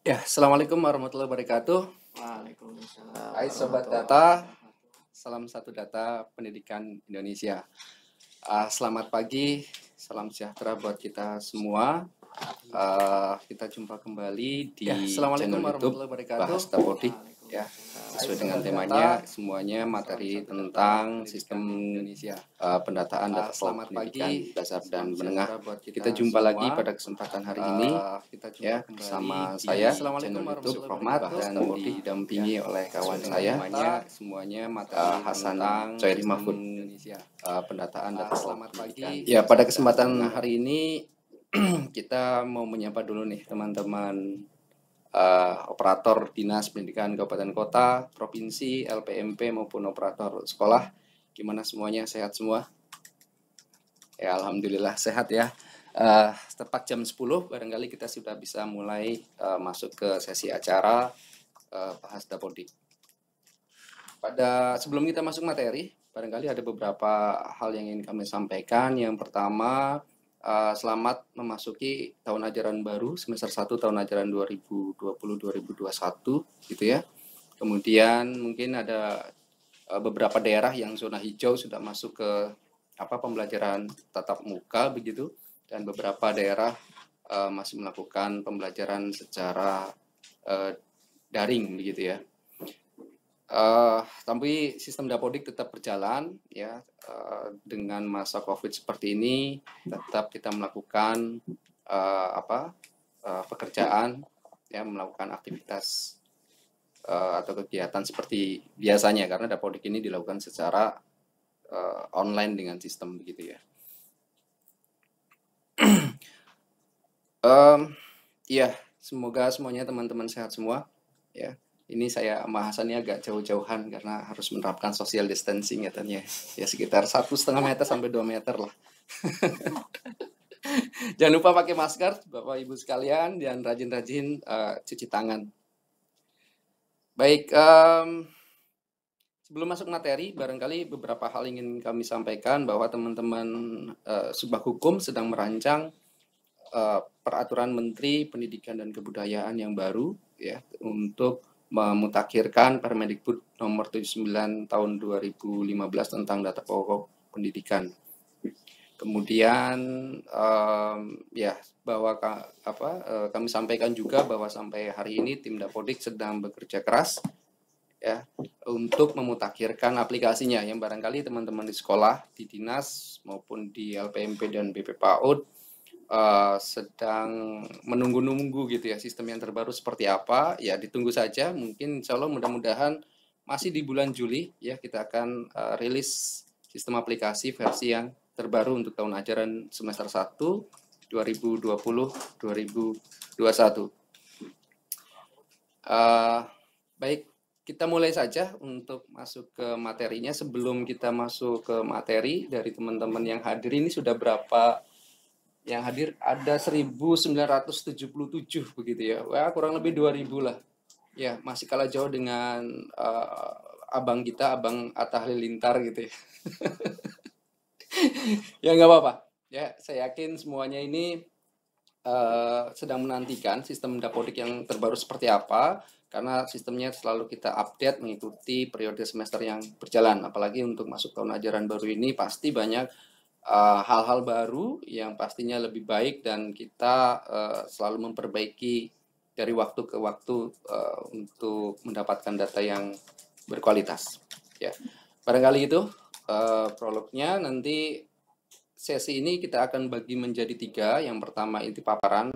Ya, Assalamualaikum warahmatullahi wabarakatuh. Waalaikumsalam. Hai Sobat Data, salam satu data pendidikan Indonesia. Selamat pagi, salam sejahtera buat kita semua. Kita jumpa kembali di channel YouTube Bahas Dapodik ya, sesuai dengan temanya semuanya materi tentang sistem Indonesia, pendataan data selamat pendidikan dasar dan menengah. Kita jumpa lagi pada kesempatan hari ini ya bersama saya channel YouTube Rohmat dan didampingi oleh kawan saya semuanya materi Hasan Coiri Mahfud, pendataan data selamat pendidikan. Ya, pada kesempatan hari ini kita mau menyapa dulu nih teman-teman operator dinas pendidikan kabupaten kota, provinsi, LPMP maupun operator sekolah. Gimana semuanya, sehat semua? Ya, alhamdulillah sehat ya. Tepat jam 10 barangkali kita sudah bisa mulai masuk ke sesi acara Bahas Dapodik. Sebelum kita masuk materi, barangkali ada beberapa hal yang ingin kami sampaikan. Yang pertama, selamat memasuki tahun ajaran baru semester 1 tahun ajaran 2020-2021 gitu ya. Kemudian mungkin ada beberapa daerah yang zona hijau sudah masuk ke pembelajaran tatap muka begitu, dan beberapa daerah masih melakukan pembelajaran secara daring begitu ya. Tapi sistem Dapodik tetap berjalan ya, dengan masa COVID seperti ini tetap kita melakukan pekerjaan ya, melakukan aktivitas atau kegiatan seperti biasanya, karena Dapodik ini dilakukan secara online dengan sistem begitu ya. Ya, semoga semuanya teman-teman sehat semua ya. Ini saya sama Hasan ini agak jauh-jauhan karena harus menerapkan social distancing katanya. Ya sekitar 1,5 meter sampai 2 meter lah. Jangan lupa pakai masker Bapak Ibu sekalian, dan rajin-rajin cuci tangan. Baik, sebelum masuk materi, barangkali beberapa hal ingin kami sampaikan bahwa teman-teman Subag Hukum sedang merancang peraturan Menteri Pendidikan dan Kebudayaan yang baru ya, untuk memutakhirkan Permendikbud nomor 79 tahun 2015 tentang data pokok pendidikan. Kemudian bahwa kami sampaikan juga bahwa sampai hari ini tim Dapodik sedang bekerja keras ya untuk memutakhirkan aplikasinya, yang barangkali teman-teman di sekolah, di dinas maupun di LPMP dan BP PAUD sedang menunggu-nunggu gitu ya, sistem yang terbaru seperti apa ya. Ditunggu saja, mungkin insya Allah mudah-mudahan masih di bulan Juli ya kita akan rilis sistem aplikasi versi yang terbaru untuk tahun ajaran semester 1 2020-2021. Baik, kita mulai saja untuk masuk ke materinya. Sebelum kita masuk ke materi, dari teman-teman yang hadir ini sudah berapa yang hadir? Ada 1977 begitu ya. Wah, kurang lebih 2000 lah. Ya, masih kalah jauh dengan abang kita, Abang Atta Halilintar gitu ya. Ya nggak apa-apa. Ya, saya yakin semuanya ini sedang menantikan sistem Dapodik yang terbaru seperti apa, karena sistemnya selalu kita update mengikuti periode semester yang berjalan. Apalagi untuk masuk tahun ajaran baru ini pasti banyak hal-hal baru yang pastinya lebih baik, dan kita selalu memperbaiki dari waktu ke waktu untuk mendapatkan data yang berkualitas. Ya, barangkali itu prolognya. Nanti sesi ini kita akan bagi menjadi 3. Yang pertama itu paparan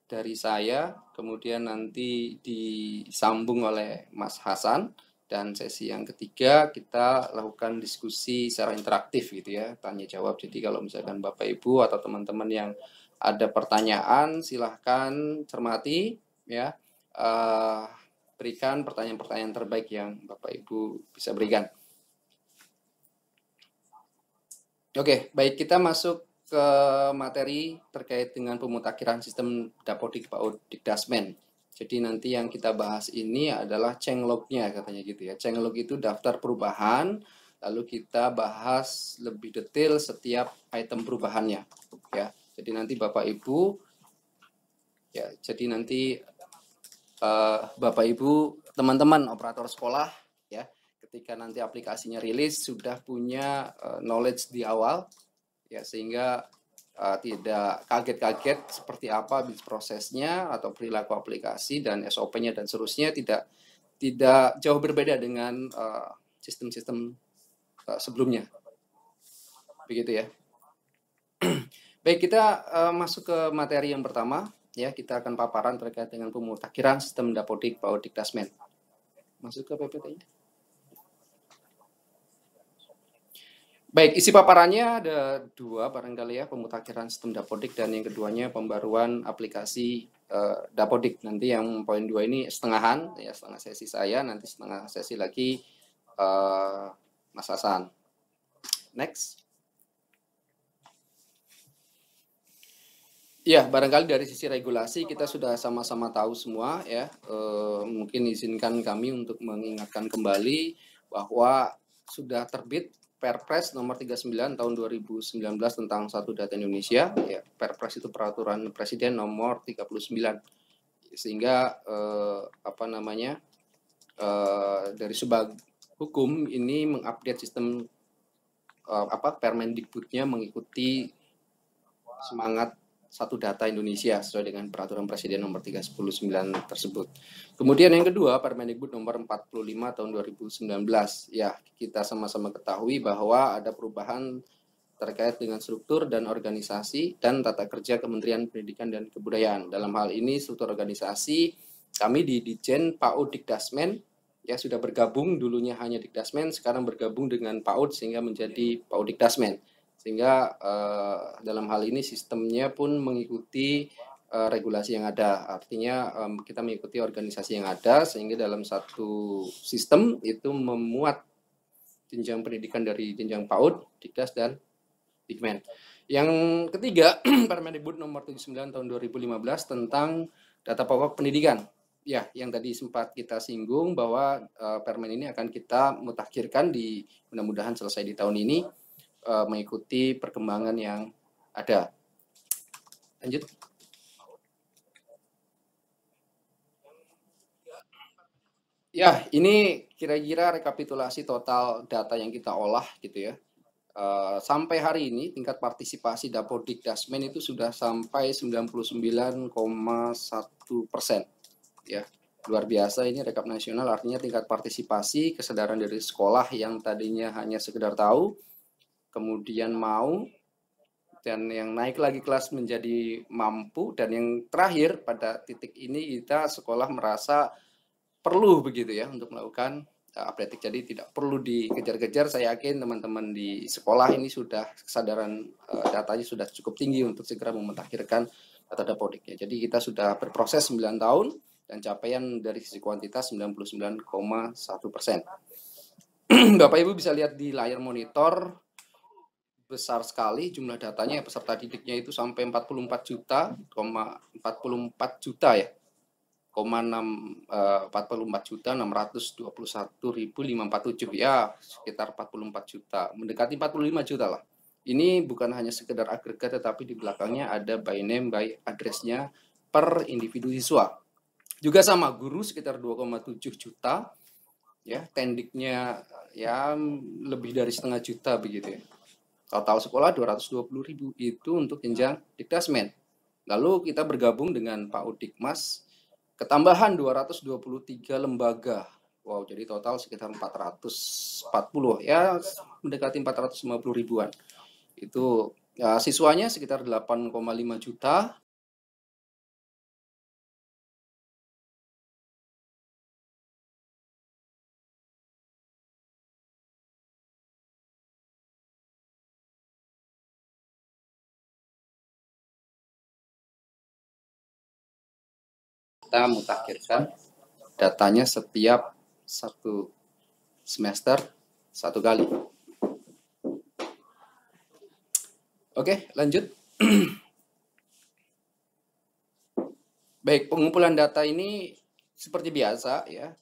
dari saya, kemudian nanti disambung oleh Mas Hasan. Dan sesi yang ketiga kita lakukan diskusi secara interaktif gitu ya, tanya jawab. Jadi kalau misalkan Bapak Ibu atau teman-teman yang ada pertanyaan, silahkan cermati ya, berikan pertanyaan-pertanyaan terbaik yang Bapak Ibu bisa berikan. Oke, baik, kita masuk ke materi terkait dengan pemutakhiran sistem Dapodik PAUD Dikdasmen. Jadi nanti yang kita bahas ini adalah changelog-nya katanya gitu ya. Changelog itu daftar perubahan, lalu kita bahas lebih detail setiap item perubahannya ya. Jadi nanti Bapak Ibu Ya, jadi nanti Bapak Ibu, teman-teman operator sekolah ya, ketika nanti aplikasinya rilis sudah punya knowledge di awal ya, sehingga tidak kaget-kaget seperti apa prosesnya atau perilaku aplikasi dan SOP-nya dan seterusnya, tidak jauh berbeda dengan sistem-sistem sebelumnya. Begitu ya. Baik, kita masuk ke materi yang pertama. Ya, kita akan paparan terkait dengan pemutakhiran sistem Dapodik PAUD Dikdasmen. Masuk ke PPT-nya. Baik, isi paparannya ada dua barangkali ya, pemutakhiran sistem Dapodik dan yang keduanya pembaruan aplikasi Dapodik. Nanti yang poin 2 ini setengahan, ya setengah sesi saya, nanti setengah sesi lagi Mas Hasan. Next. Ya, barangkali dari sisi regulasi kita sudah sama-sama tahu semua ya. Mungkin izinkan kami untuk mengingatkan kembali bahwa sudah terbit Perpres nomor 39 tahun 2019 tentang Satu Data Indonesia. Ya, Perpres itu peraturan Presiden nomor 39. Sehingga dari sebab hukum ini mengupdate sistem Permendikbudnya mengikuti semangat Satu Data Indonesia sesuai dengan peraturan Presiden nomor 319 tersebut. Kemudian yang kedua, Permendikbud nomor 45 tahun 2019. Ya, kita sama-sama ketahui bahwa ada perubahan terkait dengan struktur dan organisasi dan tata kerja Kementerian Pendidikan dan Kebudayaan. Dalam hal ini struktur organisasi kami di Ditjen PAUD Dikdasmen ya sudah bergabung, dulunya hanya Dikdasmen, sekarang bergabung dengan PAUD sehingga menjadi PAUD Dikdasmen. Sehingga dalam hal ini sistemnya pun mengikuti regulasi yang ada. Artinya kita mengikuti organisasi yang ada sehingga dalam satu sistem itu memuat jenjang pendidikan dari jenjang PAUD, Dikdas, dan Dikmen. Yang ketiga, Permendikbud nomor 79 tahun 2015 tentang data pokok pendidikan. Ya, yang tadi sempat kita singgung bahwa permen ini akan kita mutakhirkan di mudah-mudahan selesai di tahun ini. Mengikuti perkembangan yang ada. Lanjut. Ya, ini kira-kira rekapitulasi total data yang kita olah gitu ya. Sampai hari ini tingkat partisipasi Dapodik Dasmen itu sudah sampai 99,1%. Ya, luar biasa ini rekap nasional, artinya tingkat partisipasi, kesadaran dari sekolah yang tadinya hanya sekedar tahu, kemudian mau, dan yang naik lagi kelas menjadi mampu, dan yang terakhir pada titik ini kita sekolah merasa perlu begitu ya untuk melakukan updating. Jadi tidak perlu dikejar-kejar. Saya yakin teman-teman di sekolah ini sudah kesadaran datanya sudah cukup tinggi untuk segera memutakhirkan data Dapodiknya. Jadi kita sudah berproses 9 tahun dan capaian dari sisi kuantitas 99,1%. Bapak Ibu bisa lihat di layar monitor, besar sekali jumlah datanya, peserta didiknya itu sampai 44 juta, 44 juta ya, 44 juta 621.547 ya, sekitar 44 juta, mendekati 45 juta lah. Ini bukan hanya sekedar agregat, tetapi di belakangnya ada by name, by address-nya per individu siswa. Juga sama, guru sekitar 2,7 juta, ya, tendiknya ya lebih dari setengah juta begitu ya. Total sekolah 220.000 itu untuk jenjang Dikdasmen. Lalu kita bergabung dengan PAUD Dikmas, ketambahan 223 lembaga. Wow, jadi total sekitar 440 ya, mendekati 450 ribuan. Itu ya, siswanya sekitar 8,5 juta. Kita mutakhirkan datanya setiap satu semester satu kali. Oke, lanjut. Baik, pengumpulan data ini seperti biasa ya.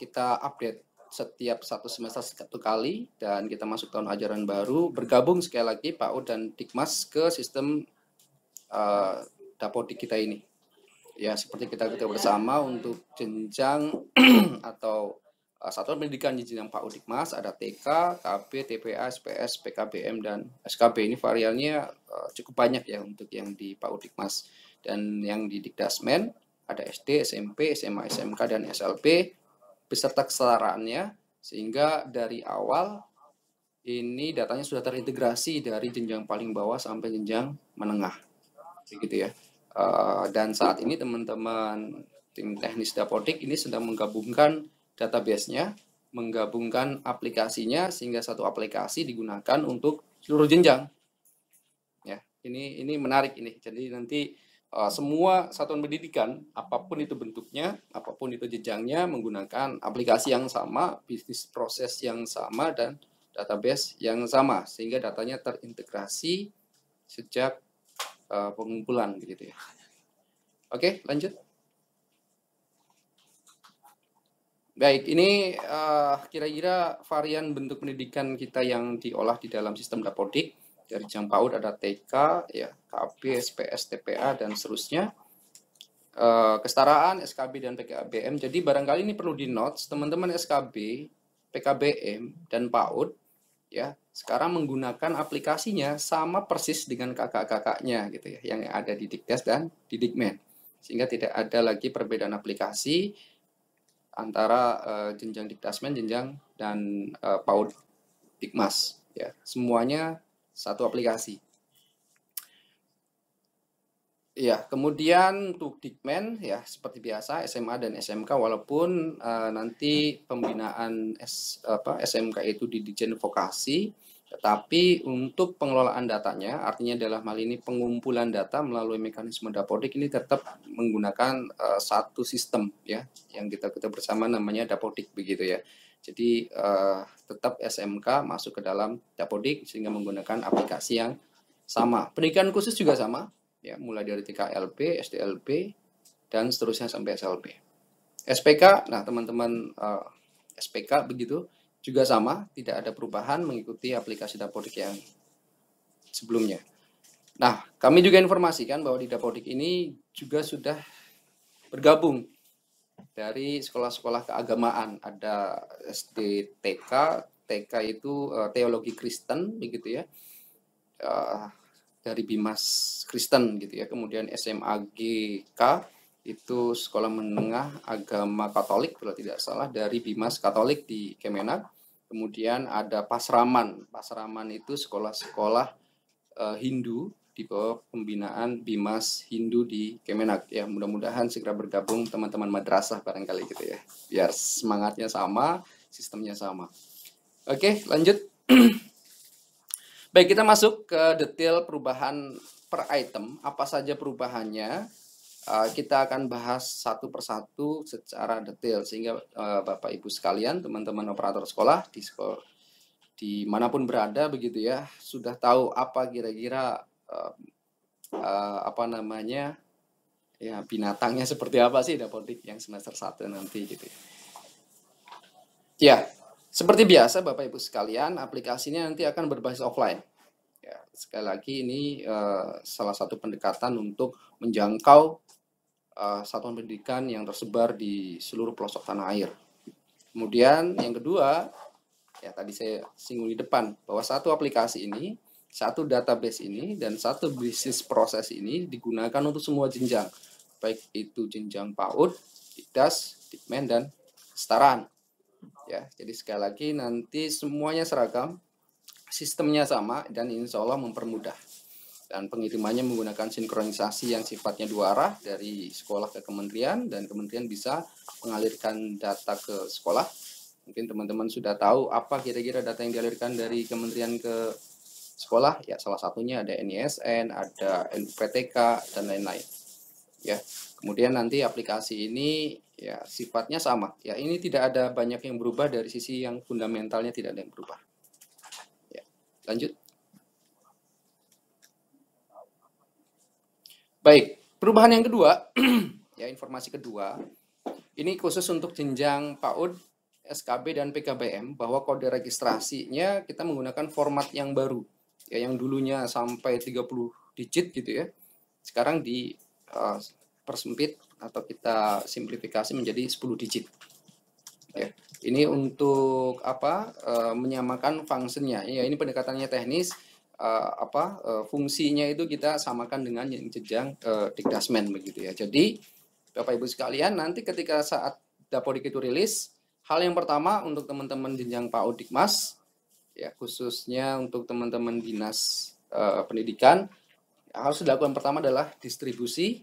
Kita update setiap satu semester satu kali, dan kita masuk tahun ajaran baru, bergabung sekali lagi PAUD dan Dikmas ke sistem Dapodik kita ini. Ya, seperti kita bersama untuk jenjang atau satuan pendidikan jenjang PAUD Dikmas, ada TK, KB, TPA, SPS, PKBM, dan SKB. Ini variannya cukup banyak ya untuk yang di PAUD Dikmas. Dan yang di Dikdasmen ada SD, SMP, SMA, SMK, dan SLB beserta kesetaraannya, sehingga dari awal ini datanya sudah terintegrasi dari jenjang paling bawah sampai jenjang menengah, begitu ya. Dan saat ini teman-teman tim teknis Dapodik ini sedang menggabungkan database-nya, menggabungkan aplikasinya sehingga satu aplikasi digunakan untuk seluruh jenjang. Ya, ini menarik ini. Jadi nanti semua satuan pendidikan, apapun itu bentuknya, apapun itu jenjangnya, menggunakan aplikasi yang sama, bisnis proses yang sama, dan database yang sama, sehingga datanya terintegrasi sejak pengumpulan begitu ya. Oke, lanjut. Baik, ini kira-kira varian bentuk pendidikan kita yang diolah di dalam sistem Dapodik. Dari jenjang PAUD ada TK, ya, KB, SPS, TPA, dan seterusnya. Kesetaraan, SKB, dan PKBM. Jadi barangkali ini perlu di-notes, teman-teman SKB, PKBM, dan PAUD, ya, sekarang menggunakan aplikasinya sama persis dengan kakak-kakaknya gitu ya, yang ada di Dikdas dan di Dikmen. Sehingga tidak ada lagi perbedaan aplikasi antara jenjang Dikdasmen, jenjang dan PAUD Dikmas ya. Semuanya satu aplikasi. Ya, kemudian untuk Dikmen ya seperti biasa SMA dan SMK, walaupun nanti pembinaan SMK itu di Ditjen Vokasi, tetapi untuk pengelolaan datanya, artinya dalam hal ini pengumpulan data melalui mekanisme Dapodik, ini tetap menggunakan satu sistem ya, yang kita bersama namanya Dapodik begitu ya. Jadi tetap SMK masuk ke dalam Dapodik sehingga menggunakan aplikasi yang sama. Pendidikan khusus juga sama ya, mulai dari TKLB, SDLB, dan seterusnya sampai SLB. SPK, nah teman-teman SPK begitu juga sama, tidak ada perubahan mengikuti aplikasi Dapodik yang sebelumnya. Nah, kami juga informasikan bahwa di Dapodik ini juga sudah bergabung dari sekolah-sekolah keagamaan. Ada SD TK, TK itu teologi Kristen begitu ya, dari Bimas Kristen gitu ya. Kemudian SMA GK itu sekolah menengah agama Katolik kalau tidak salah, dari Bimas Katolik di Kemenak. Kemudian ada Pasraman. Pasraman itu sekolah-sekolah Hindu di bawah pembinaan Bimas Hindu di Kemenak ya. Mudah-mudahan segera bergabung teman-teman madrasah barangkali gitu ya, biar semangatnya sama, sistemnya sama. Oke, lanjut. Baik, kita masuk ke detail perubahan per item. Apa saja perubahannya? Kita akan bahas satu persatu secara detail sehingga Bapak Ibu sekalian, teman-teman operator sekolah di manapun berada begitu ya, sudah tahu apa kira-kira apa namanya ya, binatangnya seperti apa sih Dapodik yang semester 1 nanti gitu ya. Ya, seperti biasa Bapak Ibu sekalian, aplikasinya nanti akan berbasis offline. Ya, sekali lagi ini salah satu pendekatan untuk menjangkau satuan pendidikan yang tersebar di seluruh pelosok tanah air. Kemudian yang kedua, ya tadi saya singgung di depan, bahwa satu aplikasi ini, satu database ini, dan satu bisnis proses ini digunakan untuk semua jenjang, baik itu jenjang PAUD, Dikdas, Dikmen, dan kesetaraan. Ya, jadi sekali lagi nanti semuanya seragam, sistemnya sama, dan insya Allah mempermudah. Dan pengirimannya menggunakan sinkronisasi yang sifatnya dua arah dari sekolah ke kementerian, dan kementerian bisa mengalirkan data ke sekolah. Mungkin teman-teman sudah tahu apa kira-kira data yang dialirkan dari kementerian ke sekolah. Ya, salah satunya ada NISN, ada NUPTK, dan lain-lain. Ya, kemudian nanti aplikasi ini ya sifatnya sama. Ya, ini tidak ada banyak yang berubah dari sisi yang fundamentalnya, tidak ada yang berubah. Ya, lanjut. Baik, perubahan yang kedua, ya informasi kedua, ini khusus untuk jenjang PAUD, SKB, dan PKBM, bahwa kode registrasinya kita menggunakan format yang baru, ya yang dulunya sampai 30 digit gitu ya. sekarang persempit atau kita simplifikasi menjadi 10 digit. Ya, ini untuk menyamakan fungsinya. Ya, ini pendekatannya teknis. Fungsinya itu kita samakan dengan yang jenjang Dikdasmen begitu ya. Jadi Bapak Ibu sekalian, nanti ketika saat Dapodik itu rilis, hal yang pertama untuk teman-teman jenjang PAUD Dikmas, ya khususnya untuk teman-teman dinas pendidikan, harus dilakukan pertama adalah distribusi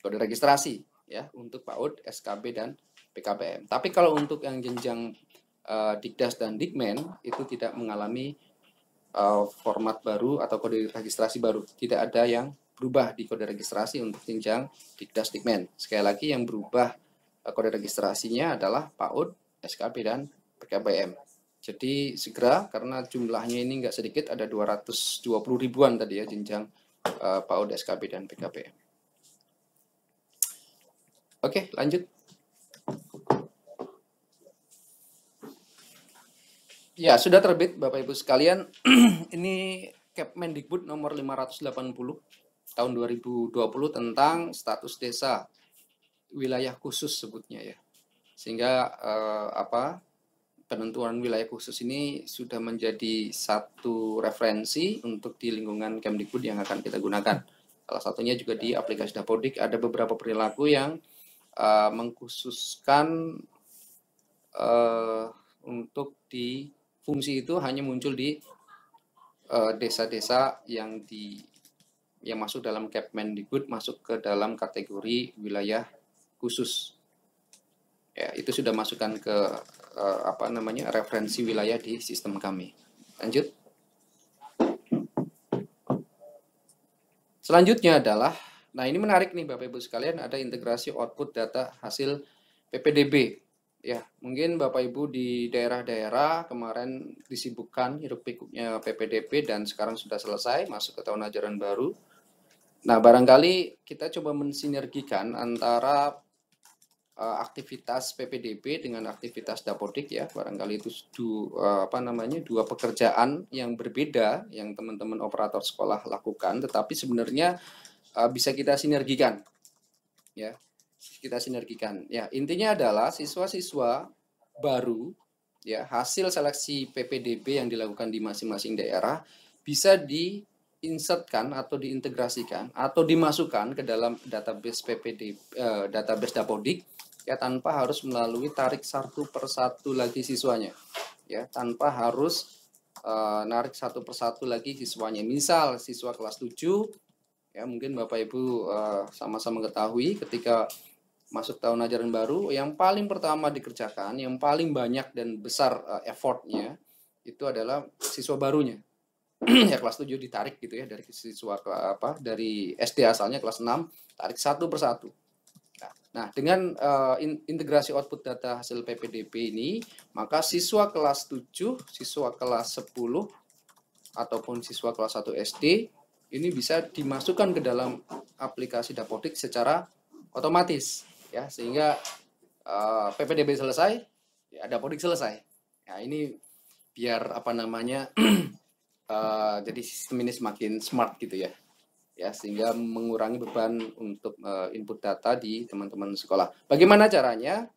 kode registrasi ya untuk PAUD, SKB dan PKBM. Tapi kalau untuk yang jenjang Dikdas dan Dikmen itu tidak mengalami format baru atau kode registrasi baru. Tidak ada yang berubah di kode registrasi untuk jenjang Dikdas Dikmen. Sekali lagi yang berubah kode registrasinya adalah PAUD, SKB dan PKBM. Jadi segera karena jumlahnya ini nggak sedikit, ada 220 ribuan tadi ya jenjang PAUD, SKB dan PKBM. Oke, lanjut. Ya, sudah terbit Bapak Ibu sekalian. Ini Kepmendikbud nomor 580 tahun 2020 tentang status desa wilayah khusus sebutnya ya. Sehingga penentuan wilayah khusus ini sudah menjadi satu referensi untuk di lingkungan Kemdikbud yang akan kita gunakan. Salah satunya juga di aplikasi Dapodik ada beberapa perilaku yang mengkhususkan untuk di fungsi itu hanya muncul di desa-desa yang masuk dalam Kepmendikbud, masuk ke dalam kategori wilayah khusus. Ya, itu sudah masukkan ke referensi wilayah di sistem kami. Lanjut. Selanjutnya adalah, nah ini menarik nih Bapak Ibu sekalian, ada integrasi output data hasil PPDB. Ya, mungkin Bapak Ibu di daerah-daerah kemarin disibukkan hiruk-pikuknya PPDB dan sekarang sudah selesai masuk ke tahun ajaran baru. Nah, barangkali kita coba mensinergikan antara aktivitas PPDB dengan aktivitas Dapodik ya. Barangkali itu dua pekerjaan yang berbeda yang teman-teman operator sekolah lakukan, tetapi sebenarnya bisa kita sinergikan. Ya. Kita sinergikan. Ya, intinya adalah siswa-siswa baru ya, hasil seleksi PPDB yang dilakukan di masing-masing daerah bisa diinsertkan atau diintegrasikan atau dimasukkan ke dalam database database Dapodik ya, tanpa harus melalui tarik satu persatu lagi siswanya. Ya, tanpa harus narik satu persatu lagi siswanya. Misal siswa kelas 7 ya, mungkin Bapak Ibu sama-sama ketahui ketika masuk tahun ajaran baru, yang paling pertama dikerjakan, yang paling banyak dan besar effortnya itu adalah siswa barunya. Ya kelas 7 ditarik gitu ya, dari siswa dari SD asalnya kelas 6, tarik satu persatu. Nah, dengan integrasi output data hasil PPDB ini, maka siswa kelas 7, siswa kelas 10 ataupun siswa kelas 1 SD ini bisa dimasukkan ke dalam aplikasi Dapodik secara otomatis. Ya, sehingga PPDB selesai, ya Dapodik selesai. Nah, ini biar jadi sistem ini semakin smart gitu ya. Ya, sehingga mengurangi beban untuk input data di teman-teman sekolah. Bagaimana caranya?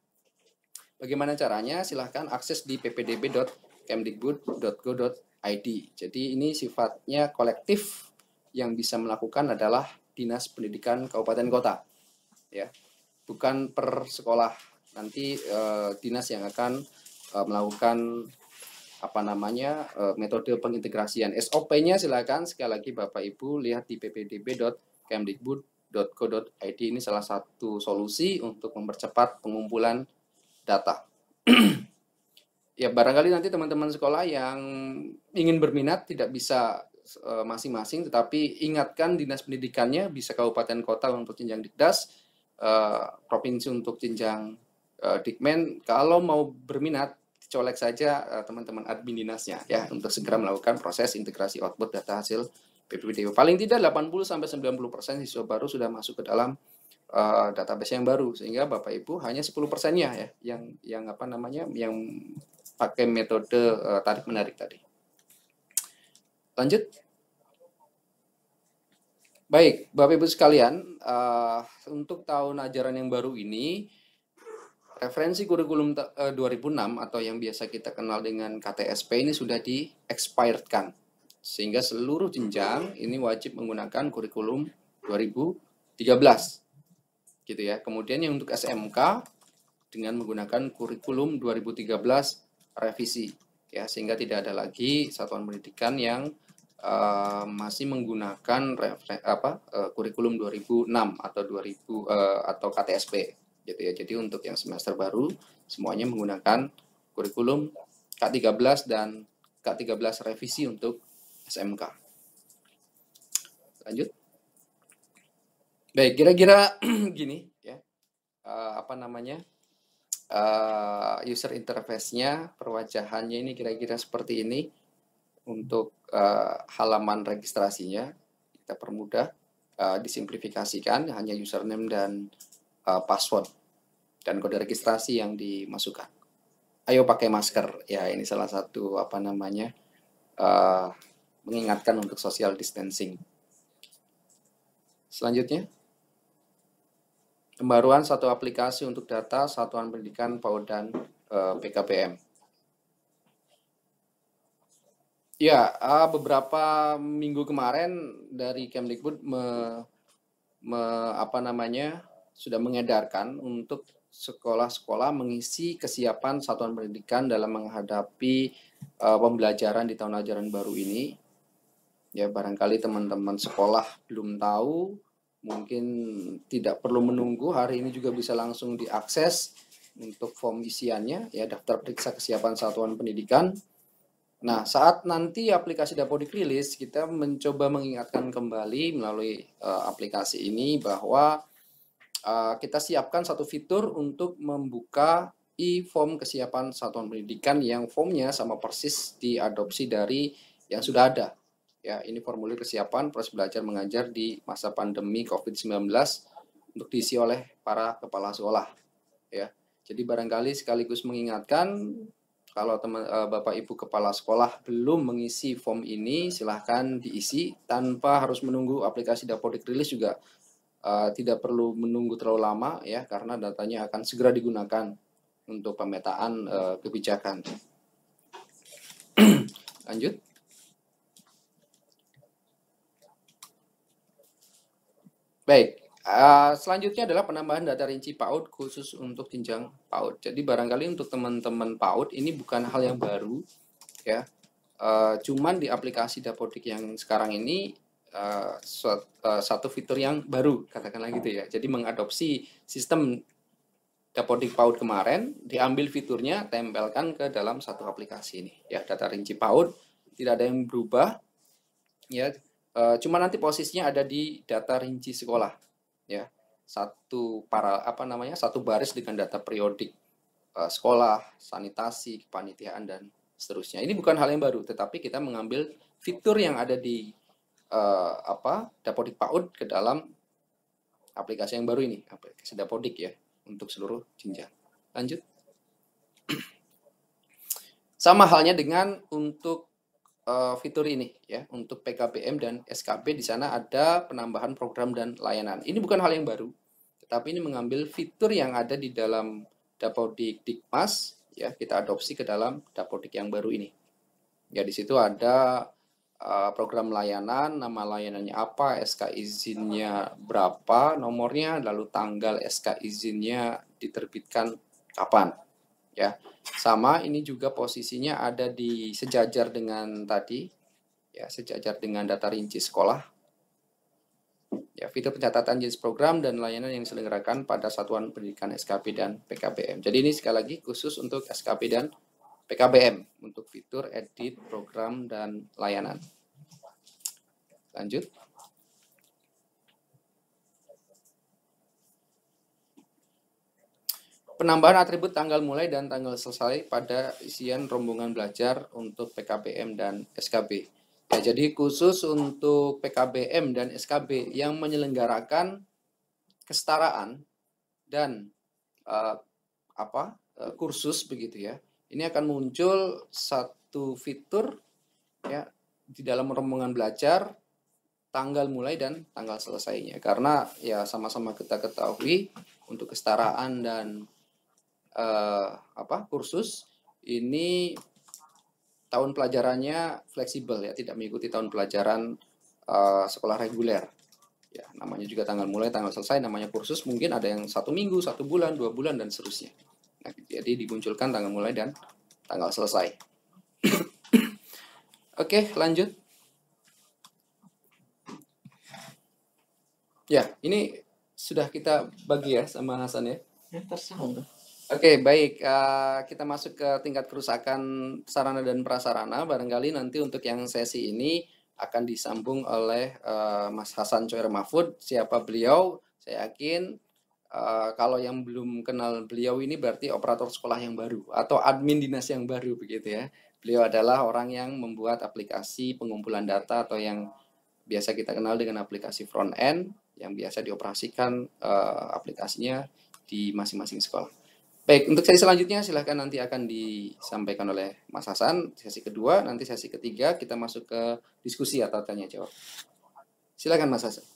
Silahkan akses di ppdb.kemdikbud.go.id. Jadi ini sifatnya kolektif, yang bisa melakukan adalah Dinas Pendidikan Kabupaten Kota. Ya. Bukan per sekolah. Nanti dinas yang akan melakukan metode pengintegrasian. SOP-nya silakan sekali lagi Bapak Ibu lihat di ppdb.kemdikbud.go.id. Ini salah satu solusi untuk mempercepat pengumpulan data. Ya, barangkali nanti teman-teman sekolah yang ingin berminat tidak bisa masing-masing, tetapi ingatkan dinas pendidikannya, bisa kabupaten kota untuk jenjang Dikdas, provinsi untuk jenjang Dikmen. Kalau mau berminat, colek saja teman-teman admin dinasnya ya, untuk segera melakukan proses integrasi output data hasil PPDB. Paling tidak 80-90% siswa baru sudah masuk ke dalam database yang baru, sehingga Bapak Ibu hanya 10%-nya ya yang pakai metode tarik menarik tadi. Lanjut. Baik, Bapak Ibu sekalian, untuk tahun ajaran yang baru ini, referensi kurikulum 2006 atau yang biasa kita kenal dengan KTSP ini sudah di-expiredkan. Sehingga seluruh jenjang ini wajib menggunakan kurikulum 2013. Gitu ya. Kemudian yang untuk SMK dengan menggunakan kurikulum 2013 revisi ya, sehingga tidak ada lagi satuan pendidikan yang masih menggunakan kurikulum 2006 atau 2000 atau KTSP gitu ya. Jadi untuk yang semester baru semuanya menggunakan kurikulum K13 dan K13 revisi untuk SMK. Lanjut. Baik, kira-kira gini ya. User interface-nya, perwajahannya ini kira-kira seperti ini. Untuk halaman registrasinya kita permudah, disimplifikasikan, hanya username dan password dan kode registrasi yang dimasukkan. Ayo pakai masker ya, ini salah satu mengingatkan untuk social distancing. Selanjutnya, pembaruan satu aplikasi untuk data satuan pendidikan PAUD dan PKBM. Ya, beberapa minggu kemarin dari Kemdikbud sudah mengedarkan untuk sekolah-sekolah mengisi kesiapan satuan pendidikan dalam menghadapi pembelajaran di tahun ajaran baru ini. Ya, barangkali teman-teman sekolah belum tahu, mungkin tidak perlu menunggu, hari ini juga bisa langsung diakses untuk form isiannya, ya, daftar periksa kesiapan satuan pendidikan. Nah, saat nanti aplikasi Dapodik rilis, kita mencoba mengingatkan kembali melalui aplikasi ini bahwa kita siapkan satu fitur untuk membuka e-form kesiapan satuan pendidikan yang formnya sama persis diadopsi dari yang sudah ada. Ya, ini formulir kesiapan proses belajar mengajar di masa pandemi COVID-19 untuk diisi oleh para kepala sekolah. Ya, jadi barangkali sekaligus mengingatkan. Kalau Bapak Ibu Kepala Sekolah belum mengisi form ini, silahkan diisi tanpa harus menunggu aplikasi Dapodik rilis juga. Tidak perlu menunggu terlalu lama ya, karena datanya akan segera digunakan untuk pemetaan kebijakan. Lanjut. Baik. Selanjutnya adalah penambahan data rinci PAUD khusus untuk jenjang PAUD. Jadi barangkali untuk teman-teman PAUD ini bukan hal yang baru ya. Cuman di aplikasi Dapodik yang sekarang ini satu fitur yang baru, katakanlah gitu ya. Jadi mengadopsi sistem Dapodik PAUD kemarin, diambil fiturnya, tempelkan ke dalam satu aplikasi ini ya. Data rinci PAUD tidak ada yang berubah ya. Cuma nanti posisinya ada di data rinci sekolah. Ya, satu baris dengan data periodik sekolah, sanitasi, kepanitiaan dan seterusnya. Ini bukan hal yang baru, tetapi kita mengambil fitur yang ada di Dapodik PAUD ke dalam aplikasi yang baru ini, aplikasi Dapodik ya, untuk seluruh jenjang. Lanjut. Sama halnya dengan untuk fitur ini ya, untuk PKBM dan SKB di sana ada penambahan program dan layanan. Ini bukan hal yang baru, tetapi ini mengambil fitur yang ada di dalam Dapodik Dikmas ya, kita adopsi ke dalam Dapodik yang baru ini. Ya, di situ ada program layanan, nama layanannya apa, SK izinnya berapa, nomornya, lalu tanggal SK izinnya diterbitkan kapan. Ya, sama ini juga posisinya ada di sejajar dengan tadi ya, sejajar dengan data rinci sekolah ya, fitur pencatatan jenis program dan layanan yang diselenggarakan pada satuan pendidikan SKB dan PKBM. Jadi ini sekali lagi khusus untuk SKB dan PKBM untuk fitur edit program dan layanan. Lanjut. Penambahan atribut tanggal mulai dan tanggal selesai pada isian rombongan belajar untuk PKBM dan SKB. Ya, jadi khusus untuk PKBM dan SKB yang menyelenggarakan kesetaraan dan kursus begitu ya. Ini akan muncul satu fitur ya di dalam rombongan belajar tanggal mulai dan tanggal selesainya. Karena ya sama-sama kita ketahui untuk kesetaraan dan kursus ini tahun pelajarannya fleksibel ya, tidak mengikuti tahun pelajaran sekolah reguler. Ya, namanya juga tanggal mulai, tanggal selesai, namanya kursus mungkin ada yang 1 minggu, 1 bulan, 2 bulan dan seterusnya. Nah, jadi dimunculkan tanggal mulai dan tanggal selesai. Oke, lanjut. Ya, ini sudah kita bagi ya sama Hasan ya. Ya, terserah. Oke, baik. Kita masuk ke tingkat kerusakan sarana dan prasarana. Barangkali nanti untuk yang sesi ini akan disambung oleh Mas Hasan Coer Mahfud. Siapa beliau? Saya yakin kalau yang belum kenal beliau ini berarti operator sekolah yang baru atau admin dinas yang baru begitu ya. Beliau adalah orang yang membuat aplikasi pengumpulan data atau yang biasa kita kenal dengan aplikasi front end yang biasa dioperasikan aplikasinya di masing-masing sekolah. Baik, untuk sesi selanjutnya silahkan nanti akan disampaikan oleh Mas Hasan. Sesi kedua, nanti sesi ketiga kita masuk ke diskusi atau tanya jawab. Silakan Mas Hasan.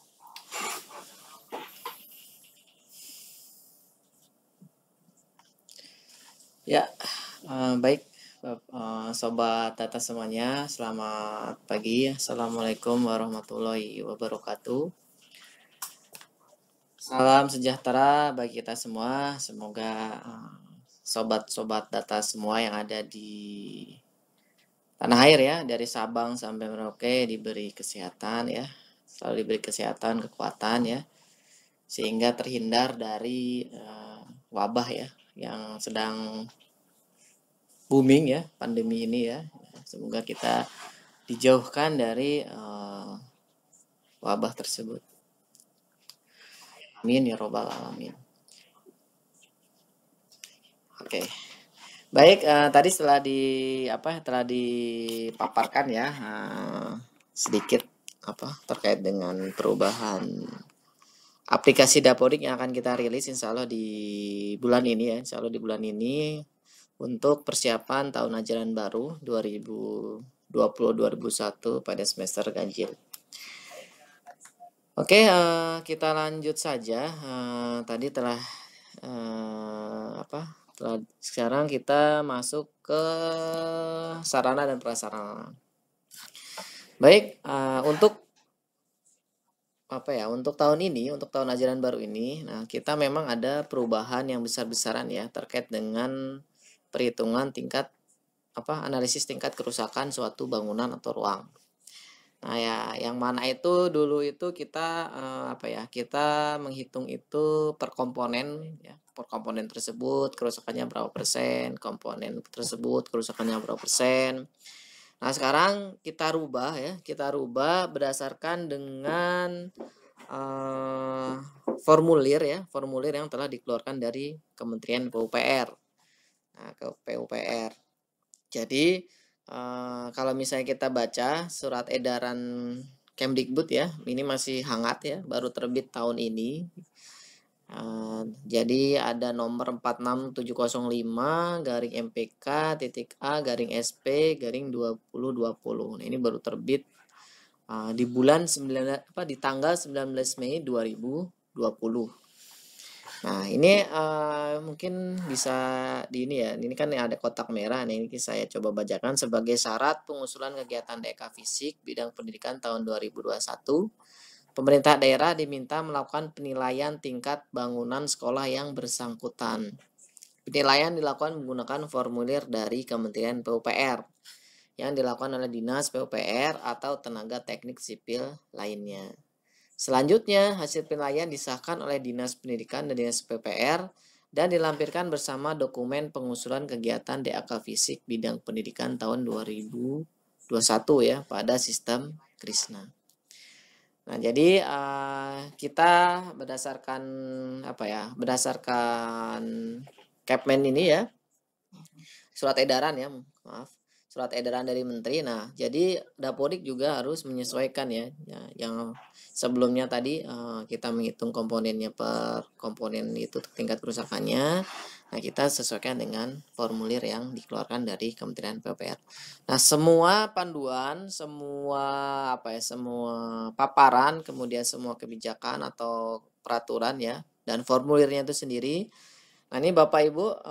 Ya, baik sobat data semuanya, selamat pagi. Assalamualaikum warahmatullahi wabarakatuh. Salam sejahtera bagi kita semua. Semoga sobat-sobat data semua yang ada di tanah air ya, dari Sabang sampai Merauke diberi kesehatan ya, selalu diberi kesehatan, kekuatan ya, sehingga terhindar dari wabah ya yang sedang booming ya, pandemi ini ya. Semoga kita dijauhkan dari wabah tersebut. Amin ya robbal alamin. Oke. Baik, tadi telah dipaparkan ya sedikit terkait dengan perubahan aplikasi Dapodik yang akan kita rilis insya Allah di bulan ini ya, insya Allah di bulan ini untuk persiapan tahun ajaran baru 2020-2021 pada semester ganjil. Oke, kita lanjut saja. Tadi sekarang kita masuk ke sarana dan prasarana. Baik, untuk tahun ini, untuk tahun ajaran baru ini, nah kita memang ada perubahan yang besar-besaran ya terkait dengan perhitungan tingkat analisis tingkat kerusakan suatu bangunan atau ruang. Nah ya, yang mana itu dulu itu kita kita menghitung itu per komponen ya, per komponen tersebut kerusakannya berapa persen, komponen tersebut kerusakannya berapa persen. Nah sekarang kita rubah berdasarkan dengan formulir yang telah dikeluarkan dari Kementerian PUPR. Nah, ke PUPR. Jadi kalau misalnya kita baca surat edaran Kemdikbud ya, ini masih hangat ya, baru terbit tahun ini. Jadi ada nomor 46705-MPK.A-SP-2020. Nah, ini baru terbit di tanggal 19 Mei 2020. Nah, ini mungkin bisa ini kan ada kotak merah. Nah, ini saya coba bacakan sebagai syarat pengusulan kegiatan DK Fisik bidang pendidikan tahun 2021. Pemerintah daerah diminta melakukan penilaian tingkat bangunan sekolah yang bersangkutan. Penilaian dilakukan menggunakan formulir dari Kementerian PUPR yang dilakukan oleh Dinas PUPR atau tenaga teknik sipil lainnya. Selanjutnya, hasil penilaian disahkan oleh Dinas Pendidikan dan Dinas PUPR dan dilampirkan bersama dokumen pengusulan kegiatan DAK Fisik bidang pendidikan tahun 2021 ya pada sistem Krisna. Nah, jadi kita berdasarkan Kepmen ini ya, surat edaran dari Menteri. Nah, jadi Dapodik juga harus menyesuaikan ya yang sebelumnya tadi kita menghitung komponennya per komponen itu tingkat kerusakannya. Nah, kita sesuaikan dengan formulir yang dikeluarkan dari Kementerian PUPR. Nah, semua panduan, semua semua paparan, kemudian semua kebijakan atau peraturan ya, dan formulirnya itu sendiri. Nah, ini Bapak Ibu,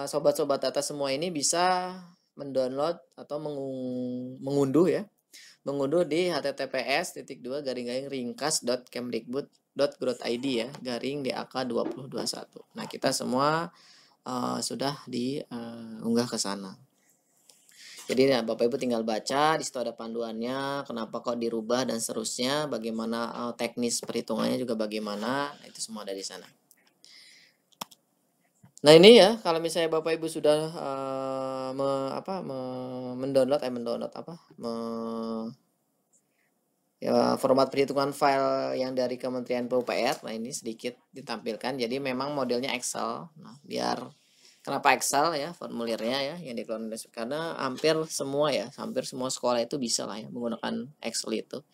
sobat-sobat data semua ini bisa mendownload atau mengunduh ya, mengunduh di https://ringkas.kemdikbud.go.id ya, /dak 2021. Nah, kita semua sudah diunggah ke sana. Jadi Bapak Ibu tinggal baca, di situ ada panduannya, kenapa kok dirubah dan seterusnya, bagaimana teknis perhitungannya juga bagaimana, nah, itu semua ada di sana. Nah, ini ya, kalau misalnya Bapak Ibu sudah format perhitungan file yang dari Kementerian PUPR. Nah, ini sedikit ditampilkan. Jadi memang modelnya Excel. Nah, biar kenapa Excel ya formulirnya ya yang dikeluarkan karena hampir semua sekolah itu bisa lah ya menggunakan Excel itu.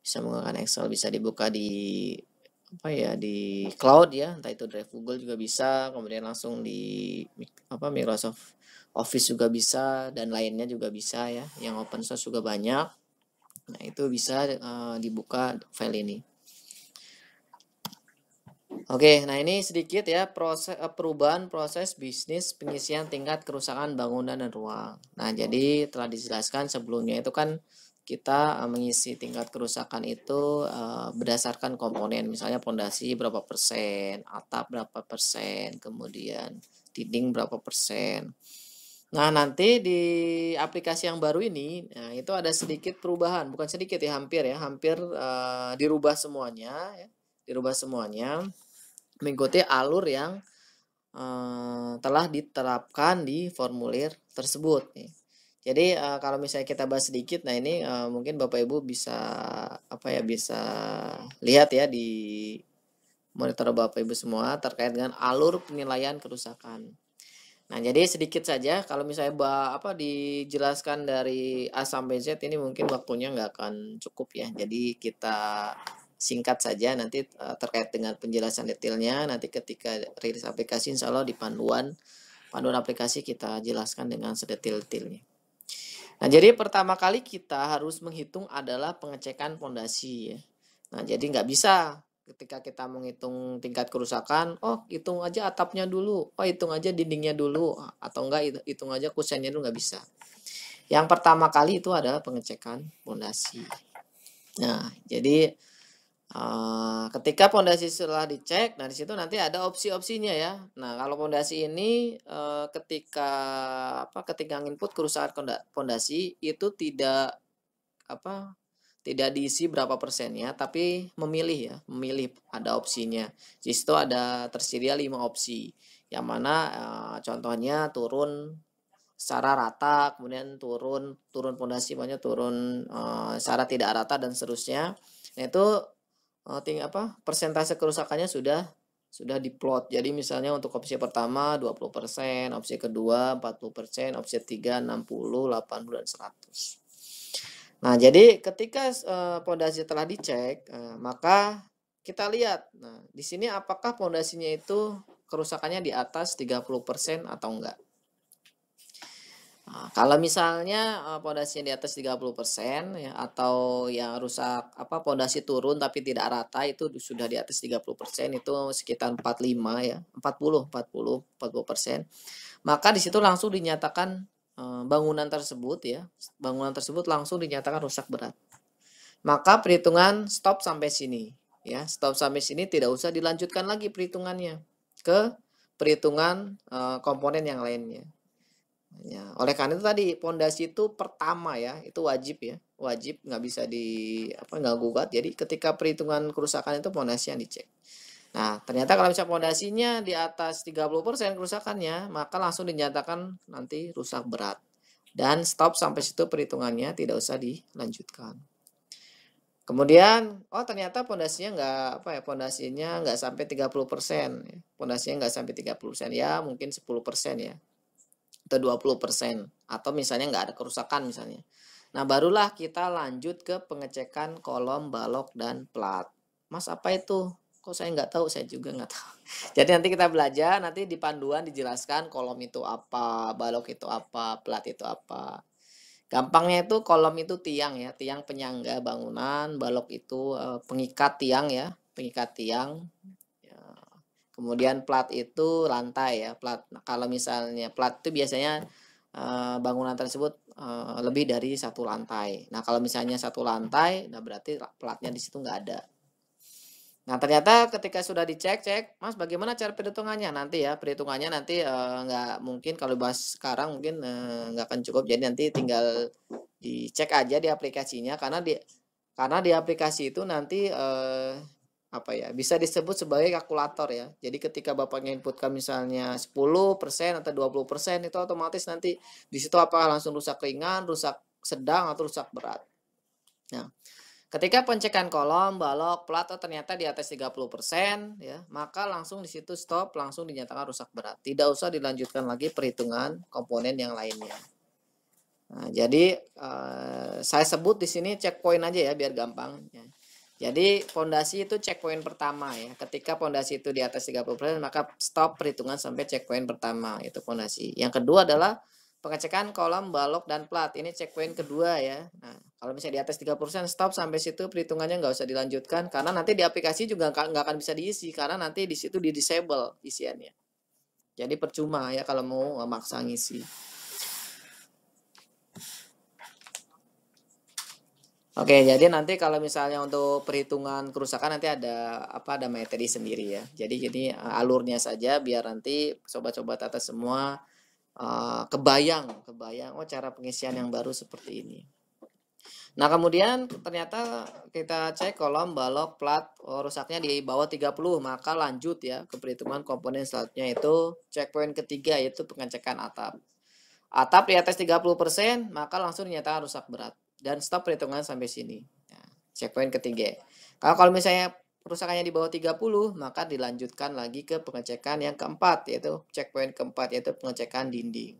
Bisa menggunakan Excel, bisa dibuka di di cloud ya, entah itu Drive Google juga bisa, kemudian langsung di Microsoft Office juga bisa, dan lainnya juga bisa ya, yang open source juga banyak. Nah, itu bisa dibuka file ini. Oke, nah ini sedikit ya perubahan proses bisnis pengisian tingkat kerusakan bangunan dan ruang. Nah, jadi telah dijelaskan sebelumnya itu kan kita mengisi tingkat kerusakan itu berdasarkan komponen, misalnya pondasi berapa persen, atap berapa persen, kemudian dinding berapa persen. Nah, nanti di aplikasi yang baru ini, nah itu ada sedikit perubahan, bukan sedikit ya, hampir dirubah semuanya ya, mengikuti alur yang telah diterapkan di formulir tersebut nih. Jadi kalau misalnya kita bahas sedikit, nah ini mungkin Bapak Ibu bisa bisa lihat ya di monitor Bapak Ibu semua terkait dengan alur penilaian kerusakan. Nah, jadi sedikit saja kalau misalnya dijelaskan dari A sampai Z ini mungkin waktunya nggak akan cukup ya. Jadi kita singkat saja nanti terkait dengan penjelasan detailnya nanti ketika rilis aplikasi insya Allah di panduan aplikasi kita jelaskan dengan sedetail-detailnya. Nah, jadi pertama kali kita harus menghitung adalah pengecekan pondasi ya. Nah, jadi nggak bisa ketika kita menghitung tingkat kerusakan, hitung aja atapnya dulu, hitung aja dindingnya dulu, atau enggak hitung aja kusennya dulu, nggak bisa. Yang pertama kali itu adalah pengecekan pondasi. Nah, jadi ketika pondasi setelah dicek, nah di situ nanti ada opsi-opsinya ya. Nah, kalau pondasi ini ketika input kerusakan pondasi itu tidak diisi berapa persennya, tapi memilih ada opsinya. Di situ ada tersedia 5 opsi. Yang mana contohnya turun secara rata, kemudian turun pondasi, banyak turun secara tidak rata dan seterusnya. Nah, itu persentase kerusakannya sudah diplot. Jadi misalnya untuk opsi pertama 20%, opsi kedua 40%, opsi ketiga 60, 80 dan 100. Nah, jadi ketika pondasi telah dicek, maka kita lihat. Nah, di sini apakah pondasinya itu kerusakannya di atas 30% atau enggak. Nah, kalau misalnya pondasinya di atas 30% ya, atau yang rusak pondasi turun tapi tidak rata itu sudah di atas 30%, itu sekitar 45 ya, 40%. Maka di situ langsung dinyatakan bangunan tersebut langsung dinyatakan rusak berat. Maka perhitungan stop sampai sini ya. Stop sampai sini, tidak usah dilanjutkan lagi perhitungannya ke perhitungan komponen yang lainnya. Ya, oleh karena itu tadi pondasi itu pertama ya, itu wajib nggak bisa nggak gugat. Jadi ketika perhitungan kerusakan itu pondasi yang dicek. Nah, ternyata kalau misalnya pondasinya di atas 30% kerusakannya, maka langsung dinyatakan nanti rusak berat. Dan stop sampai situ perhitungannya, tidak usah dilanjutkan. Kemudian, ternyata pondasinya nggak sampai 30%. Pondasinya nggak sampai 30%, ya mungkin 10% ya. Atau 20%. Atau misalnya nggak ada kerusakan misalnya. Nah, barulah kita lanjut ke pengecekan kolom, balok, dan plat. Mas, apa itu Kok saya nggak tahu? Saya juga nggak tahu. Jadi nanti kita belajar, nanti di panduan dijelaskan kolom itu apa, balok itu apa, plat itu apa. Gampangnya itu kolom itu tiang ya, tiang penyangga bangunan, balok itu pengikat tiang ya, pengikat tiang. Ya. Kemudian plat itu lantai ya, plat. Nah, kalau misalnya plat itu biasanya bangunan tersebut lebih dari satu lantai. Nah, kalau misalnya satu lantai, nah berarti platnya di situ nggak ada. Nah, ternyata ketika sudah dicek, Mas, bagaimana cara perhitungannya? Nanti ya, perhitungannya nanti nggak mungkin kalau bahas sekarang mungkin nggak akan cukup. Jadi nanti tinggal dicek aja di aplikasinya karena di aplikasi itu nanti apa ya, bisa disebut sebagai kalkulator ya. Jadi ketika Bapak inputkan misalnya 10% atau 20% itu otomatis nanti di situ apakah langsung rusak ringan, rusak sedang atau rusak berat. Nah, ketika pengecekan kolom, balok, plat ternyata di atas 30% ya, maka langsung di situ stop, langsung dinyatakan rusak berat. Tidak usah dilanjutkan lagi perhitungan komponen yang lainnya. Nah, jadi saya sebut di sini checkpoint aja ya biar gampang ya. Jadi pondasi itu checkpoint pertama ya. Ketika pondasi itu di atas 30%, maka stop perhitungan sampai checkpoint pertama, itu pondasi. Yang kedua adalah pengecekan kolom, balok, dan plat. Ini checkpoint kedua ya. Nah, kalau misalnya di atas 30% stop sampai situ, perhitungannya nggak usah dilanjutkan. Karena nanti di aplikasi juga nggak akan bisa diisi. Karena nanti di situ di disable isiannya. Jadi percuma ya kalau mau maksa ngisi. Oke, jadi nanti kalau misalnya untuk perhitungan kerusakan nanti ada materi sendiri ya. Jadi alurnya saja biar nanti sobat-sobat atas semua kebayang oh cara pengisian yang baru seperti ini. Nah, kemudian ternyata kita cek kolom, balok, plat, rusaknya di bawah 30, maka lanjut ya ke perhitungan komponen selanjutnya itu checkpoint ketiga yaitu pengecekan atap. Atap di atas 30%, maka langsung dinyatakan rusak berat dan stop perhitungan sampai sini. Nah, checkpoint ketiga. Kalau misalnya kerusakannya di bawah 30, maka dilanjutkan lagi ke pengecekan yang keempat yaitu checkpoint keempat yaitu pengecekan dinding.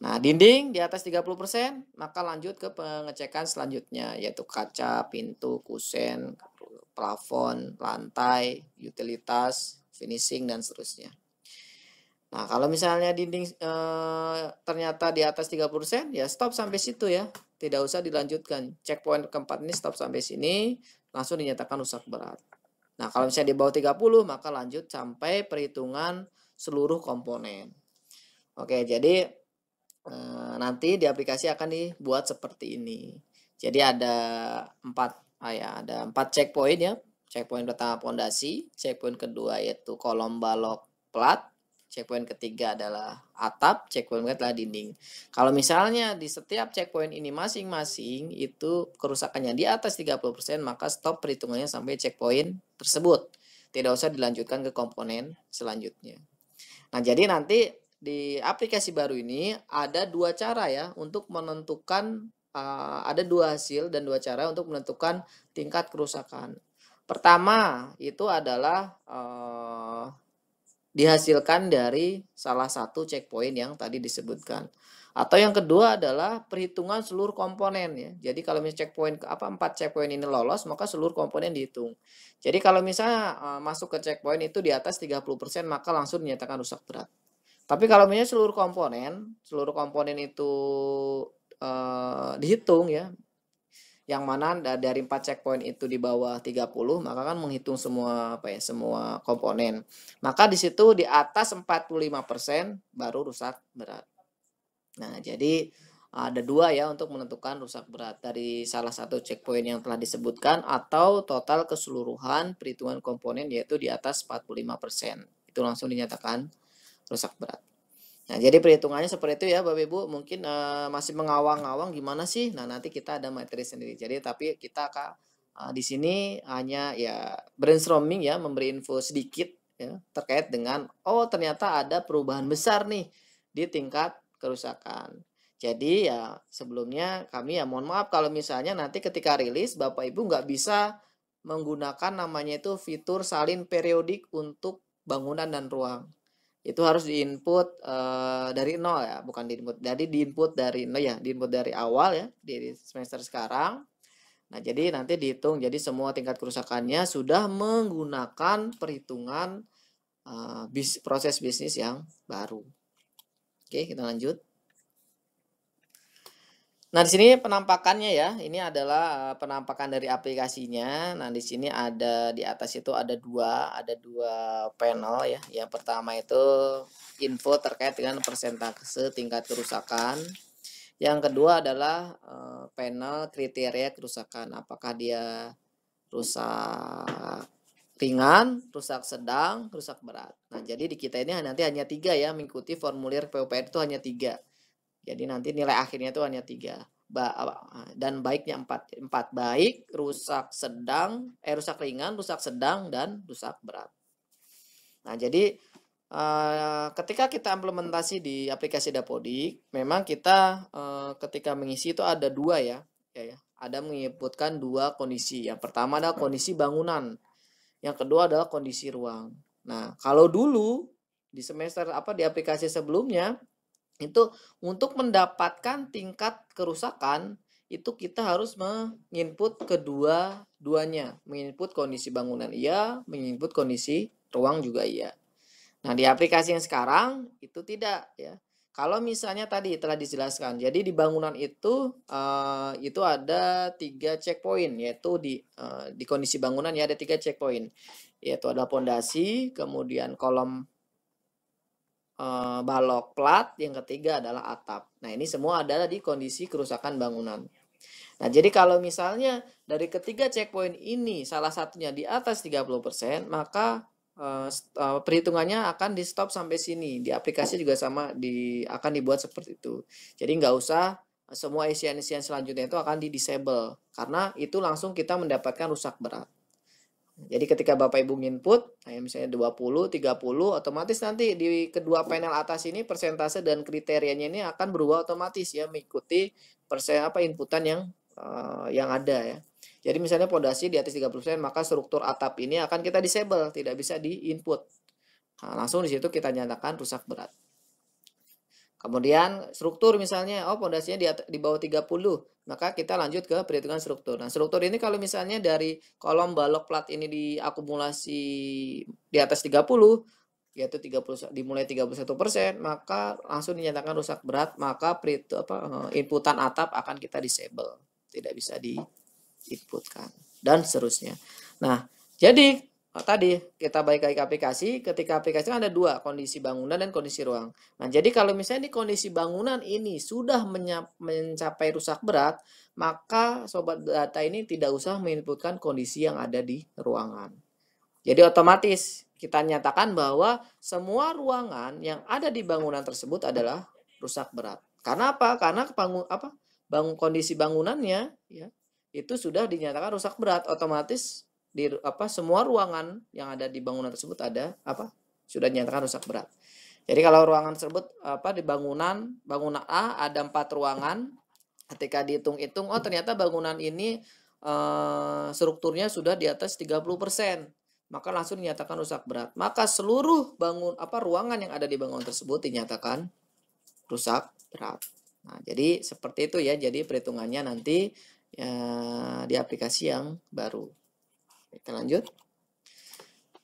Nah, dinding di atas 30%, maka lanjut ke pengecekan selanjutnya, yaitu kaca, pintu, kusen, plafon, lantai, utilitas, finishing, dan seterusnya. Nah, kalau misalnya dinding ternyata di atas 30%, ya stop sampai situ ya. Tidak usah dilanjutkan. Checkpoint keempat ini stop sampai sini, langsung dinyatakan rusak berat. Nah, kalau misalnya di bawah 30, maka lanjut sampai perhitungan seluruh komponen. Oke, jadi nanti di aplikasi akan dibuat seperti ini. Jadi ada 4 checkpoint ya. Checkpoint pertama pondasi, checkpoint kedua yaitu kolom, balok, plat, checkpoint ketiga adalah atap, checkpoint ketiga adalah dinding. Kalau misalnya di setiap checkpoint ini masing-masing itu kerusakannya di atas 30%, maka stop perhitungannya sampai checkpoint tersebut. Tidak usah dilanjutkan ke komponen selanjutnya. Nah, jadi nanti di aplikasi baru ini ada 2 cara ya untuk menentukan ada 2 hasil dan 2 cara untuk menentukan tingkat kerusakan. Pertama itu adalah dihasilkan dari salah satu checkpoint yang tadi disebutkan. Atau yang kedua adalah perhitungan seluruh komponen ya. Jadi kalau misalnya 4 checkpoint ini lolos, maka seluruh komponen dihitung. Jadi kalau misalnya masuk ke checkpoint itu di atas 30%, maka langsung dinyatakan rusak berat. Tapi kalau misalnya seluruh komponen itu dihitung ya, yang mana dari 4 checkpoint itu di bawah 30, maka kan menghitung semua semua komponen. Maka di situ di atas 45% baru rusak berat. Nah, jadi ada 2 ya untuk menentukan rusak berat dari salah satu checkpoint yang telah disebutkan atau total keseluruhan perhitungan komponen yaitu di atas 45%. Itu langsung dinyatakan rusak berat. Nah, jadi perhitungannya seperti itu ya Bapak Ibu. Mungkin masih mengawang-awang gimana sih? Nah, nanti kita ada materi sendiri. Jadi tapi kita di sini hanya ya brainstorming ya, memberi info sedikit ya terkait dengan ternyata ada perubahan besar nih di tingkat kerusakan. Jadi ya sebelumnya kami ya mohon maaf kalau misalnya nanti ketika rilis Bapak Ibu nggak bisa menggunakan namanya itu fitur salin periodik untuk bangunan dan ruang. Itu harus diinput dari nol ya, bukan diinput. Jadi diinput dari nol ya, diinput dari awal ya di semester sekarang. Nah, jadi nanti dihitung. Jadi semua tingkat kerusakannya sudah menggunakan perhitungan proses bisnis yang baru. Oke, kita lanjut. Nah, di sini penampakannya ya. Ini adalah penampakan dari aplikasinya. Nah, di sini ada di atas itu ada dua panel ya. Yang pertama itu info terkait dengan persentase tingkat kerusakan. Yang kedua adalah panel kriteria kerusakan. Apakah dia rusak ringan, rusak sedang, rusak berat. Nah, jadi di kita ini nanti hanya 3 ya, mengikuti formulir PUPR itu hanya 3. Jadi nanti nilai akhirnya itu hanya 3. Dan baiknya 4. 4 baik, rusak sedang, rusak ringan, rusak sedang, dan rusak berat. Nah, jadi ketika kita implementasi di aplikasi Dapodik, memang kita ketika mengisi itu ada 2 ya. Ada menyebutkan 2 kondisi. Yang pertama adalah kondisi bangunan. Yang kedua adalah kondisi ruang. Nah, kalau dulu di semester di aplikasi sebelumnya itu untuk mendapatkan tingkat kerusakan itu kita harus menginput kedua-duanya, menginput kondisi bangunan iya, menginput kondisi ruang juga iya. Nah, di aplikasi yang sekarang itu tidak ya. Kalau misalnya tadi telah dijelaskan, jadi di bangunan itu ada 3 checkpoint, yaitu di kondisi bangunan ya ada 3 checkpoint, yaitu ada pondasi, kemudian kolom balok plat, yang ketiga adalah atap. Nah, ini semua adalah di kondisi kerusakan bangunan. Nah, jadi kalau misalnya dari ketiga checkpoint ini salah satunya di atas 30%, maka perhitungannya akan di stop sampai sini. Di aplikasi juga sama akan dibuat seperti itu. Jadi nggak usah semua isian-isian selanjutnya itu akan di disable karena itu langsung kita mendapatkan rusak berat. Jadi ketika Bapak Ibu input, misalnya 20, 30, otomatis nanti di kedua panel atas ini persentase dan kriterianya ini akan berubah otomatis ya mengikuti inputan yang ada ya. Jadi misalnya pondasi di atas 30%, maka struktur atap ini akan kita disable, tidak bisa di-input. Nah, langsung di situ kita nyatakan rusak berat. Kemudian struktur misalnya, pondasinya di bawah 30, maka kita lanjut ke perhitungan struktur. Nah, struktur ini kalau misalnya dari kolom balok plat ini diakumulasi di atas 30, yaitu dimulai 31%, maka langsung dinyatakan rusak berat, maka inputan atap akan kita disable, tidak bisa diinputkan, dan seterusnya. Nah, jadi tadi kita balik lagi ke aplikasi, ketika aplikasi kan ada 2, kondisi bangunan dan kondisi ruang. Nah, jadi kalau misalnya di kondisi bangunan ini sudah mencapai rusak berat, maka sobat data ini tidak usah menginputkan kondisi yang ada di ruangan. Jadi otomatis kita nyatakan bahwa semua ruangan yang ada di bangunan tersebut adalah rusak berat. Karena apa? Karena kondisi bangunannya ya itu sudah dinyatakan rusak berat, otomatis semua ruangan yang ada di bangunan tersebut sudah dinyatakan rusak berat. Jadi kalau ruangan tersebut di bangunan A ada 4 ruangan, ketika dihitung-hitung ternyata bangunan ini strukturnya sudah di atas 30%, maka langsung dinyatakan rusak berat. Maka seluruh ruangan yang ada di bangunan tersebut dinyatakan rusak berat. Nah, jadi seperti itu ya. Jadi perhitungannya nanti ya, di aplikasi yang baru. Kita lanjut.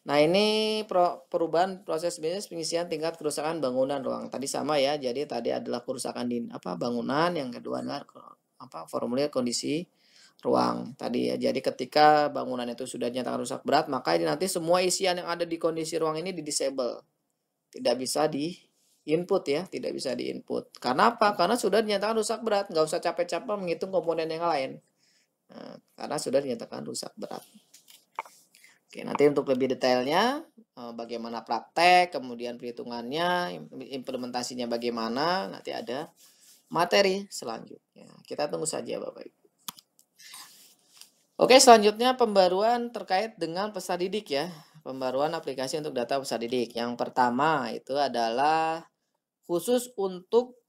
Nah, ini perubahan proses bisnis pengisian tingkat kerusakan bangunan ruang. Tadi sama ya. Jadi tadi adalah kerusakan di bangunan, yang kedua adalah formulir kondisi ruang tadi ya. Jadi ketika bangunan itu sudah dinyatakan rusak berat, maka ini nanti semua isian yang ada di kondisi ruang ini di-disable. Tidak bisa di-input ya, tidak bisa di-input. Karena apa? Karena sudah dinyatakan rusak berat, nggak usah capek-capek menghitung komponen yang lain. Nah, karena sudah dinyatakan rusak berat. Oke, nanti untuk lebih detailnya bagaimana praktek, kemudian perhitungannya, implementasinya bagaimana, nanti ada materi selanjutnya. Kita tunggu saja Bapak Ibu. Oke, selanjutnya pembaruan terkait dengan peserta didik ya. Pembaruan aplikasi untuk data peserta didik. Yang pertama itu adalah khusus untuk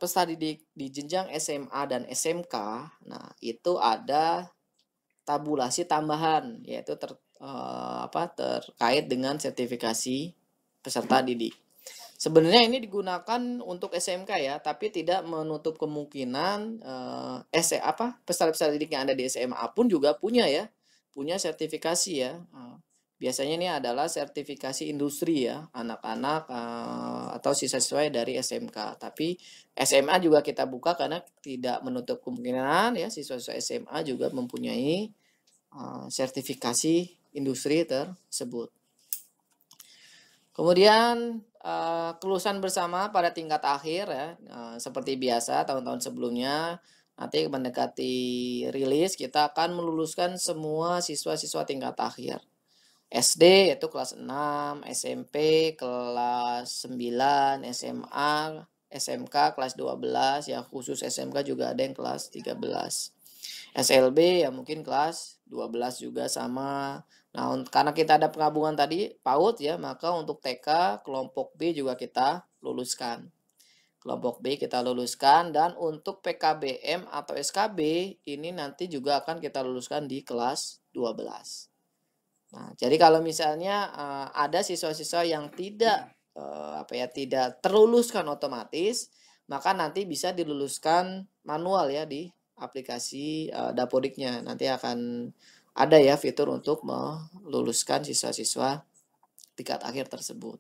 peserta didik di jenjang SMA dan SMK. Nah, itu ada tabulasi tambahan, yaitu terkait dengan sertifikasi peserta didik. Sebenarnya ini digunakan untuk SMK ya, tapi tidak menutup kemungkinan peserta-peserta didik yang ada di SMA pun juga punya ya, punya sertifikasi ya. Biasanya ini adalah sertifikasi industri ya, anak-anak atau siswa-siswa dari SMK. Tapi SMA juga kita buka karena tidak menutup kemungkinan ya siswa-siswa SMA juga mempunyai sertifikasi industri tersebut. Kemudian kelulusan bersama pada tingkat akhir ya, seperti biasa tahun-tahun sebelumnya, nanti mendekati rilis kita akan meluluskan semua siswa-siswa tingkat akhir. SD yaitu kelas 6, SMP kelas 9, SMA, SMK kelas 12, ya khusus SMK juga ada yang kelas 13. SLB ya mungkin kelas 12 juga sama. Nah, karena kita ada penggabungan tadi PAUD ya, maka untuk TK kelompok B juga kita luluskan. Kelompok B kita luluskan, dan untuk PKBM atau SKB ini nanti juga akan kita luluskan di kelas 12. Nah, jadi kalau misalnya ada siswa-siswa yang tidak tidak terluluskan otomatis, maka nanti bisa diluluskan manual ya di aplikasi Dapodiknya. Nanti akan ada ya fitur untuk meluluskan siswa-siswa tingkat akhir tersebut.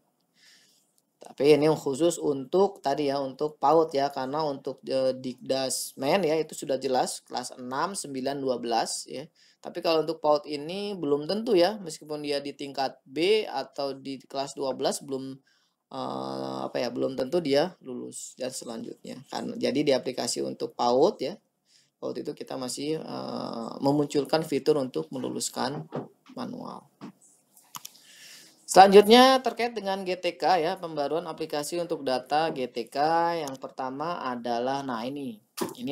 Tapi ini khusus untuk tadi ya, untuk PAUD ya, karena untuk Dikdasmen ya itu sudah jelas kelas 6, 9, 12 ya. Tapi kalau untuk PAUD ini belum tentu ya, meskipun dia di tingkat B atau di kelas 12 belum belum tentu dia lulus dan selanjutnya. Kan jadi di aplikasi untuk PAUD ya, PAUD itu kita masih memunculkan fitur untuk meluluskan manual. Selanjutnya terkait dengan GTK ya, pembaruan aplikasi untuk data GTK. Yang pertama adalah, nah ini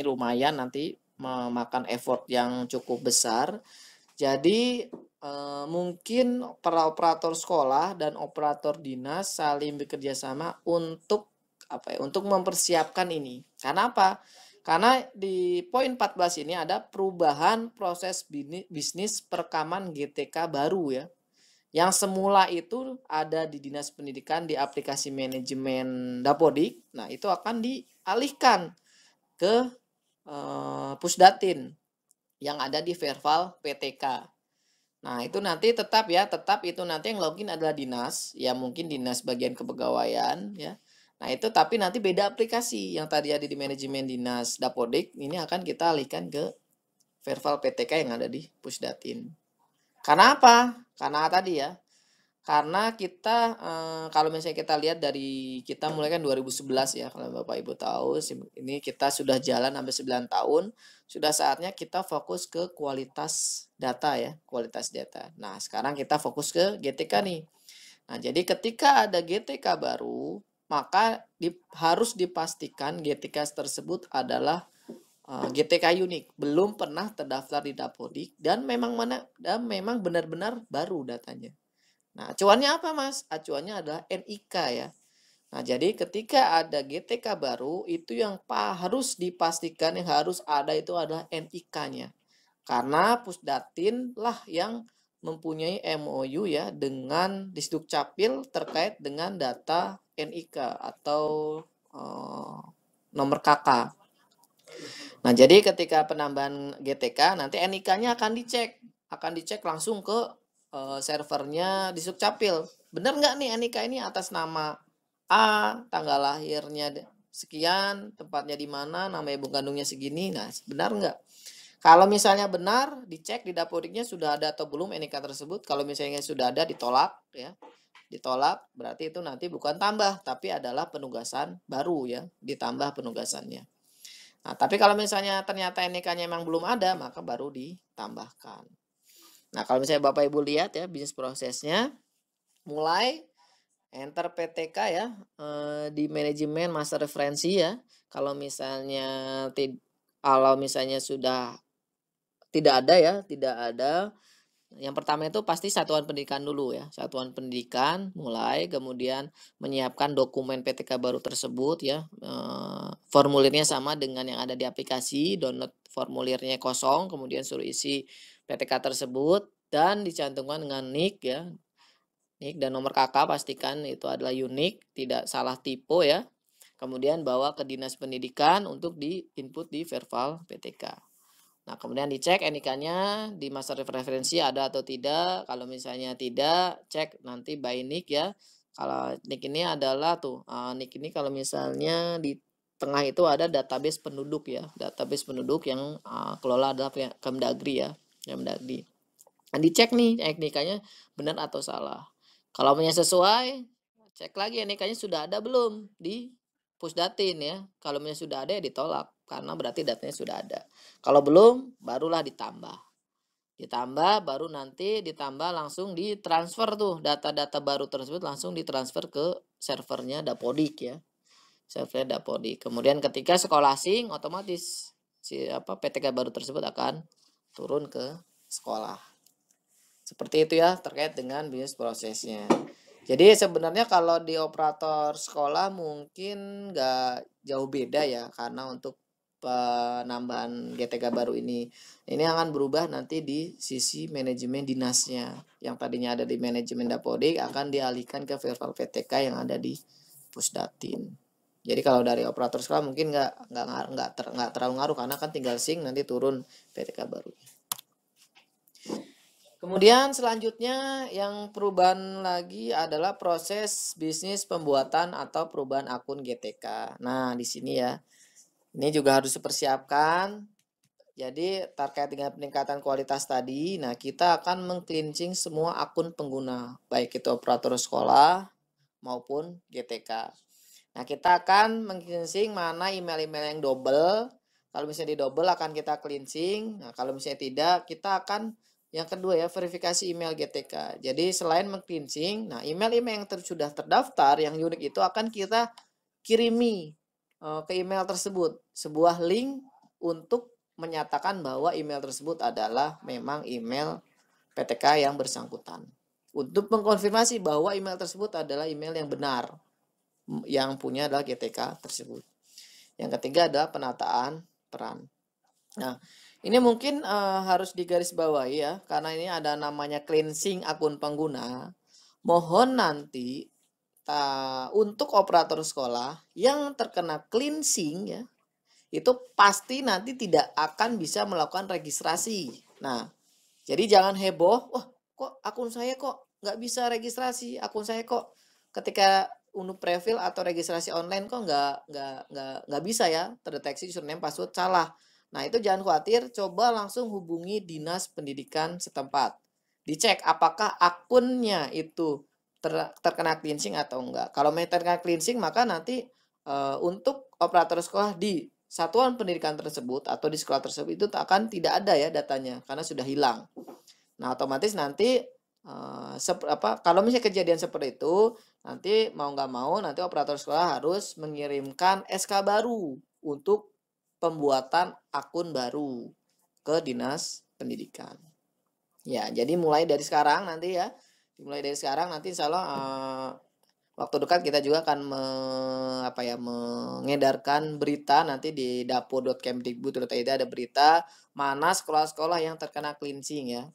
lumayan nanti memakan effort yang cukup besar. Jadi mungkin para operator sekolah dan operator dinas saling bekerja sama untuk untuk mempersiapkan ini. Karena apa? Karena di poin 14 ini ada perubahan proses bisnis perekaman GTK baru ya. Yang semula itu ada di Dinas Pendidikan di aplikasi manajemen Dapodik. Nah, itu akan dialihkan ke Pusdatin yang ada di Verval PTK. Nah, itu nanti tetap itu nanti yang login adalah dinas, ya mungkin dinas bagian kepegawaian ya. Nah, itu tapi nanti beda aplikasi. Yang tadi ada di manajemen dinas Dapodik, ini akan kita alihkan ke Verval PTK yang ada di Pusdatin. Karena apa? Karena tadi ya, karena kita kalau misalnya kita lihat dari kita mulai kan 2011 ya, kalau Bapak Ibu tahu, ini kita sudah jalan sampai 9 tahun, sudah saatnya kita fokus ke kualitas data ya, kualitas data. Nah, sekarang kita fokus ke GTK nih. Nah, jadi ketika ada GTK baru, maka harus dipastikan GTK tersebut adalah GTK unik, belum pernah terdaftar di Dapodik, dan memang benar-benar baru datanya. Nah, acuannya apa, Mas? Acuannya adalah NIK ya. Nah, jadi ketika ada GTK baru, itu yang harus dipastikan, yang harus ada itu adalah NIK-nya. Karena Pusdatin lah yang mempunyai MOU ya dengan Disdukcapil terkait dengan data NIK atau nomor KK. Nah, jadi ketika penambahan GTK, nanti NIK-nya akan dicek langsung ke servernya di Sukcapil. Benar nggak nih NIK ini atas nama A, tanggal lahirnya sekian, tempatnya di mana, nama ibu kandungnya segini. Nah, benar nggak? Kalau misalnya benar, dicek di Dapodiknya sudah ada atau belum NIK tersebut. Kalau misalnya sudah ada, ditolak ya. Ditolak berarti itu nanti bukan tambah, tapi adalah penugasan baru ya, ditambah penugasannya. Nah, tapi kalau misalnya ternyata NIK-nya memang belum ada, maka baru ditambahkan. Nah, kalau misalnya Bapak Ibu lihat ya bisnis prosesnya, mulai enter PTK ya di manajemen master referensi ya. Kalau misalnya sudah tidak ada. Yang pertama itu pasti satuan pendidikan dulu ya. Satuan pendidikan mulai, kemudian menyiapkan dokumen PTK baru tersebut ya. Formulirnya sama dengan yang ada di aplikasi, download formulirnya kosong, kemudian suruh isi PTK tersebut dan dicantumkan dengan NIK ya. NIK dan nomor KK pastikan itu adalah unik, tidak salah tipe ya. Kemudian bawa ke Dinas Pendidikan untuk di-input di Verval PTK. Nah, kemudian dicek NIK-nya di master referensi ada atau tidak. Kalau misalnya tidak, cek nanti by NIK ya. Kalau NIK ini adalah NIK ini kalau misalnya di tengah itu ada database penduduk ya. Database penduduk yang kelola adalah Kemdagri ya. Kemdagri. Nah, dicek nih NIK-nya benar atau salah. Kalau punya sesuai, cek lagi NIK-nya sudah ada belum di Pusdatin ya. Kalau misalnya sudah ada ya ditolak karena berarti datanya sudah ada. Kalau belum barulah ditambah. Ditambah baru nanti ditambah langsung ditransfer tuh data-data baru tersebut langsung ditransfer ke servernya Dapodik ya. Servernya Dapodik. Kemudian ketika sekolah asing otomatis PTK baru tersebut akan turun ke sekolah. Seperti itu ya terkait dengan bisnis prosesnya. Jadi sebenarnya kalau di operator sekolah mungkin nggak jauh beda ya karena untuk penambahan GTK baru ini akan berubah nanti di sisi manajemen dinasnya yang tadinya ada di manajemen Dapodik akan dialihkan ke Verval PTK yang ada di Pusdatin. Jadi kalau dari operator sekolah mungkin nggak terlalu ngaruh karena kan tinggal sync nanti turun PTK baru. Kemudian selanjutnya yang perubahan lagi adalah proses bisnis pembuatan atau perubahan akun GTK. Nah, di sini ya. Ini juga harus dipersiapkan. Jadi terkait dengan peningkatan kualitas tadi, nah kita akan meng-cleansing semua akun pengguna, baik itu operator sekolah maupun GTK. Nah, kita akan meng-cleansing mana email-email yang double. Kalau misalnya di double akan kita cleansing. Nah, kalau misalnya tidak, kita akan yang kedua ya, verifikasi email GTK. Jadi selain meng-cleansing, nah email-email yang sudah terdaftar yang unik itu akan kita kirimi ke email tersebut sebuah link untuk menyatakan bahwa email tersebut adalah memang email PTK yang bersangkutan. Untuk mengkonfirmasi bahwa email tersebut adalah email yang benar, yang punya adalah GTK tersebut. Yang ketiga adalah penataan peran. Nah, ini mungkin harus digarisbawahi ya, karena ini ada namanya cleansing akun pengguna. Mohon nanti untuk operator sekolah yang terkena cleansing ya, itu pasti nanti tidak akan bisa melakukan registrasi. Nah, jadi jangan heboh, wah kok akun saya kok nggak bisa registrasi, akun saya kok ketika unduh profil atau registrasi online kok nggak bisa ya terdeteksi username password salah. Nah, itu jangan khawatir, coba langsung hubungi Dinas Pendidikan setempat. Dicek apakah akunnya itu terkena cleansing atau enggak. Kalau terkena cleansing maka nanti untuk operator sekolah di satuan pendidikan tersebut atau di sekolah tersebut itu akan tidak ada ya datanya karena sudah hilang. Nah, otomatis nanti kalau misalnya kejadian seperti itu, nanti mau nggak mau nanti operator sekolah harus mengirimkan SK baru untuk pembuatan akun baru ke Dinas Pendidikan. Ya, jadi mulai dari sekarang nanti ya, insya Allah waktu dekat kita juga akan mengedarkan berita nanti di dapo.kemdikbud.id ada berita mana sekolah-sekolah yang terkena cleansing ya,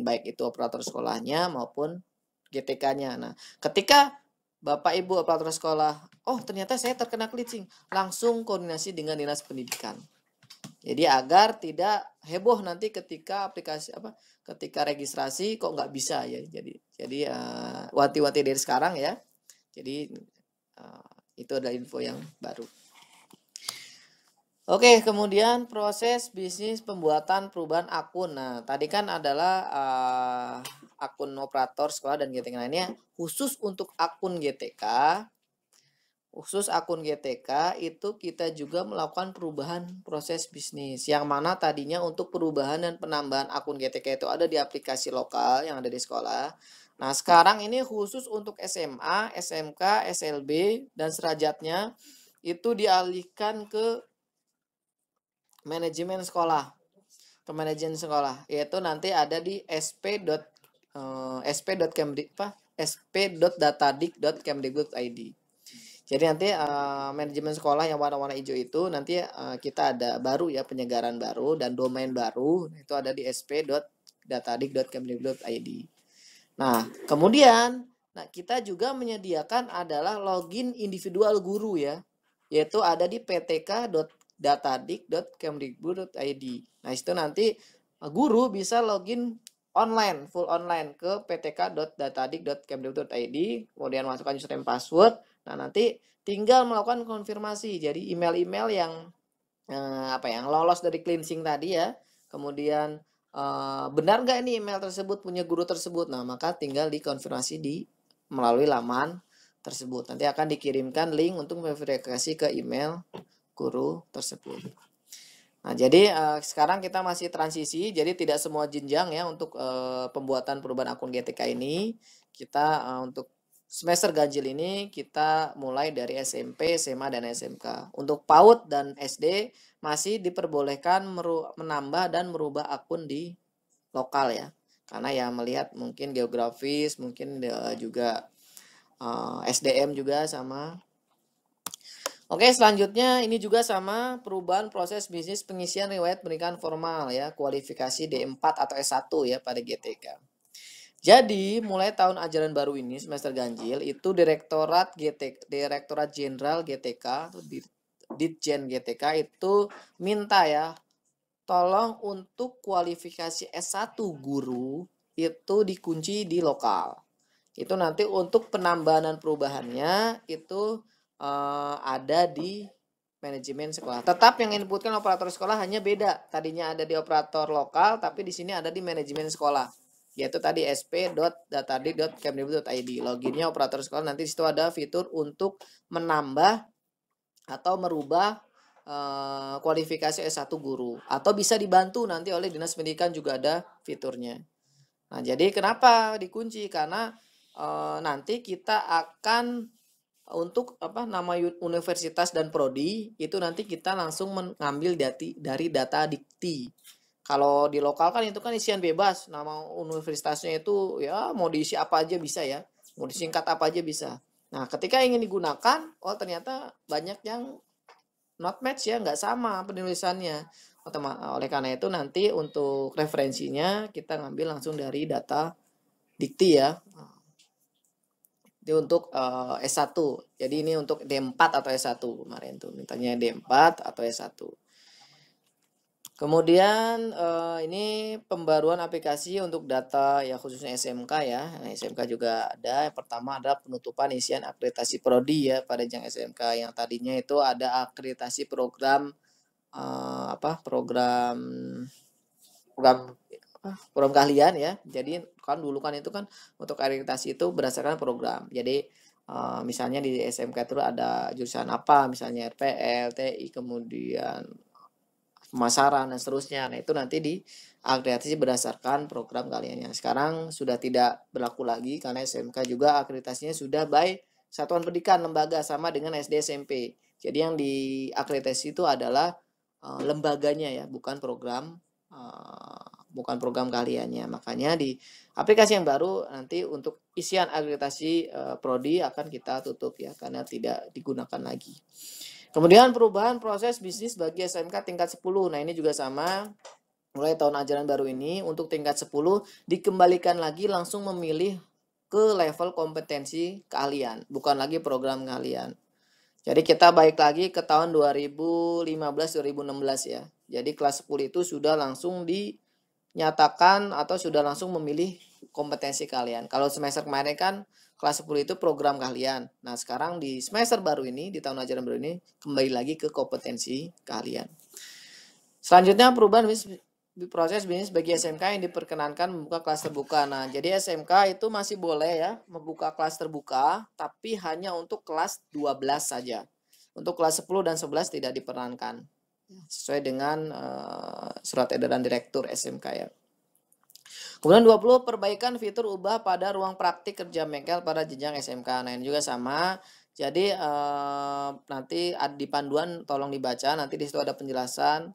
baik itu operator sekolahnya maupun GTK-nya. Nah, ketika Bapak Ibu operator sekolah, oh ternyata saya terkena cleansing, langsung koordinasi dengan Dinas Pendidikan. Jadi agar tidak heboh nanti ketika ketika registrasi kok nggak bisa ya. Jadi wanti-wanti dari sekarang ya. Jadi itu adalah info yang baru. Oke, kemudian proses bisnis pembuatan perubahan akun. Nah, tadi kan adalah akun operator sekolah dan GTK lainnya. Khusus untuk akun GTK, itu kita juga melakukan perubahan proses bisnis. Yang mana tadinya untuk perubahan dan penambahan akun GTK itu ada di aplikasi lokal yang ada di sekolah. Nah, sekarang ini khusus untuk SMA, SMK, SLB, dan serajatnya itu dialihkan ke manajemen sekolah, yaitu nanti ada di sp.datadik.kemdikbud.id. Jadi nanti manajemen sekolah yang warna-warna hijau itu nanti kita ada baru ya, penyegaran baru dan domain baru itu ada di sp.datadik.kemdikbud.id. Nah, kemudian kita juga menyediakan adalah login individual guru ya, yaitu ada di ptk.datadik.kemdikbud.id. Nah, itu nanti guru bisa login online, full online ke ptk.datadik.kemdikbud.id, kemudian masukkan username password. Nah, nanti tinggal melakukan konfirmasi. Jadi email-email yang yang lolos dari cleansing tadi ya. Kemudian benar nggak ini email tersebut punya guru tersebut. Nah, maka tinggal dikonfirmasi melalui laman tersebut. Nanti akan dikirimkan link untuk verifikasi ke email guru tersebut. Nah, jadi sekarang kita masih transisi, jadi tidak semua jenjang ya untuk pembuatan perubahan akun GTK ini. Kita untuk semester ganjil ini kita mulai dari SMP, SMA, dan SMK. Untuk PAUD dan SD masih diperbolehkan menambah dan merubah akun di lokal ya. Karena ya melihat mungkin geografis, mungkin juga SDM juga sama. Oke, selanjutnya ini juga sama perubahan proses bisnis pengisian riwayat pernikahan formal ya, kualifikasi D4 atau S1 ya pada GTK. Jadi, mulai tahun ajaran baru ini semester ganjil itu Direktorat Jenderal GTK atau Ditjen GTK itu minta ya, tolong untuk kualifikasi S1 guru itu dikunci di lokal. Itu nanti untuk penambahan dan perubahannya itu ada di manajemen sekolah. Tetap yang inputkan operator sekolah hanya beda. Tadinya ada di operator lokal, tapi di sini ada di manajemen sekolah. Yaitu tadi sp.datadik.kemdikbud.id. Loginnya operator sekolah, nanti di situ ada fitur untuk menambah atau merubah kualifikasi S1 guru. Atau bisa dibantu nanti oleh Dinas Pendidikan juga ada fiturnya. Nah, jadi kenapa dikunci? Karena nanti kita akan untuk nama universitas dan prodi itu nanti kita langsung mengambil dari data dikti. Kalau di lokal kan itu kan isian bebas, nama universitasnya itu ya mau diisi apa aja bisa ya, mau disingkat apa aja bisa. Nah, ketika ingin digunakan, oh ternyata banyak yang not match ya, nggak sama penulisannya. Oleh karena itu nanti untuk referensinya kita ngambil langsung dari data dikti ya. Ini untuk S1. Jadi ini untuk D4 atau S1 kemarin tuh. Mintanya D4 atau S1. Kemudian ini pembaruan aplikasi untuk data ya khususnya SMK ya. Nah, SMK juga ada. Yang pertama adalah penutupan isian akreditasi prodi ya pada jenjang SMK. Yang tadinya itu ada akreditasi program program keahlian ya. Jadi kan dulu kan itu kan untuk akreditasi itu berdasarkan program. Jadi misalnya di SMK itu ada jurusan apa, misalnya RPL, TI, kemudian pemasaran dan seterusnya. Nah, itu nanti di akreditasi berdasarkan program keahliannya. Sekarang sudah tidak berlaku lagi karena SMK juga akreditasinya sudah by satuan pendidikan lembaga sama dengan SD SMP. Jadi yang di akreditasi itu adalah lembaganya ya, bukan program keahliannya. Makanya di aplikasi yang baru nanti untuk isian akreditasi prodi akan kita tutup ya karena tidak digunakan lagi. Kemudian perubahan proses bisnis bagi SMK tingkat 10. Nah, ini juga sama. Mulai tahun ajaran baru ini untuk tingkat 10 dikembalikan lagi langsung memilih ke level kompetensi keahlian, bukan lagi program keahlian. Jadi kita balik lagi ke tahun 2015-2016 ya. Jadi kelas 10 itu sudah langsung dinyatakan atau sudah langsung memilih kompetensi keahlian. Kalau semester kemarin kan kelas 10 itu program keahlian. Nah, sekarang di semester baru ini, di tahun ajaran baru ini, kembali lagi ke kompetensi keahlian. Selanjutnya perubahan proses bisnis bagi SMK yang diperkenankan membuka kelas terbuka. Nah, jadi SMK itu masih boleh ya membuka kelas terbuka, tapi hanya untuk kelas 12 saja. Untuk kelas 10 dan 11 tidak diperkenankan. Sesuai dengan surat edaran direktur SMK ya. Kemudian 20 perbaikan fitur ubah pada ruang praktik kerja bengkel pada jenjang SMK. Nah, ini juga sama. Jadi nanti di panduan tolong dibaca, nanti di situ ada penjelasan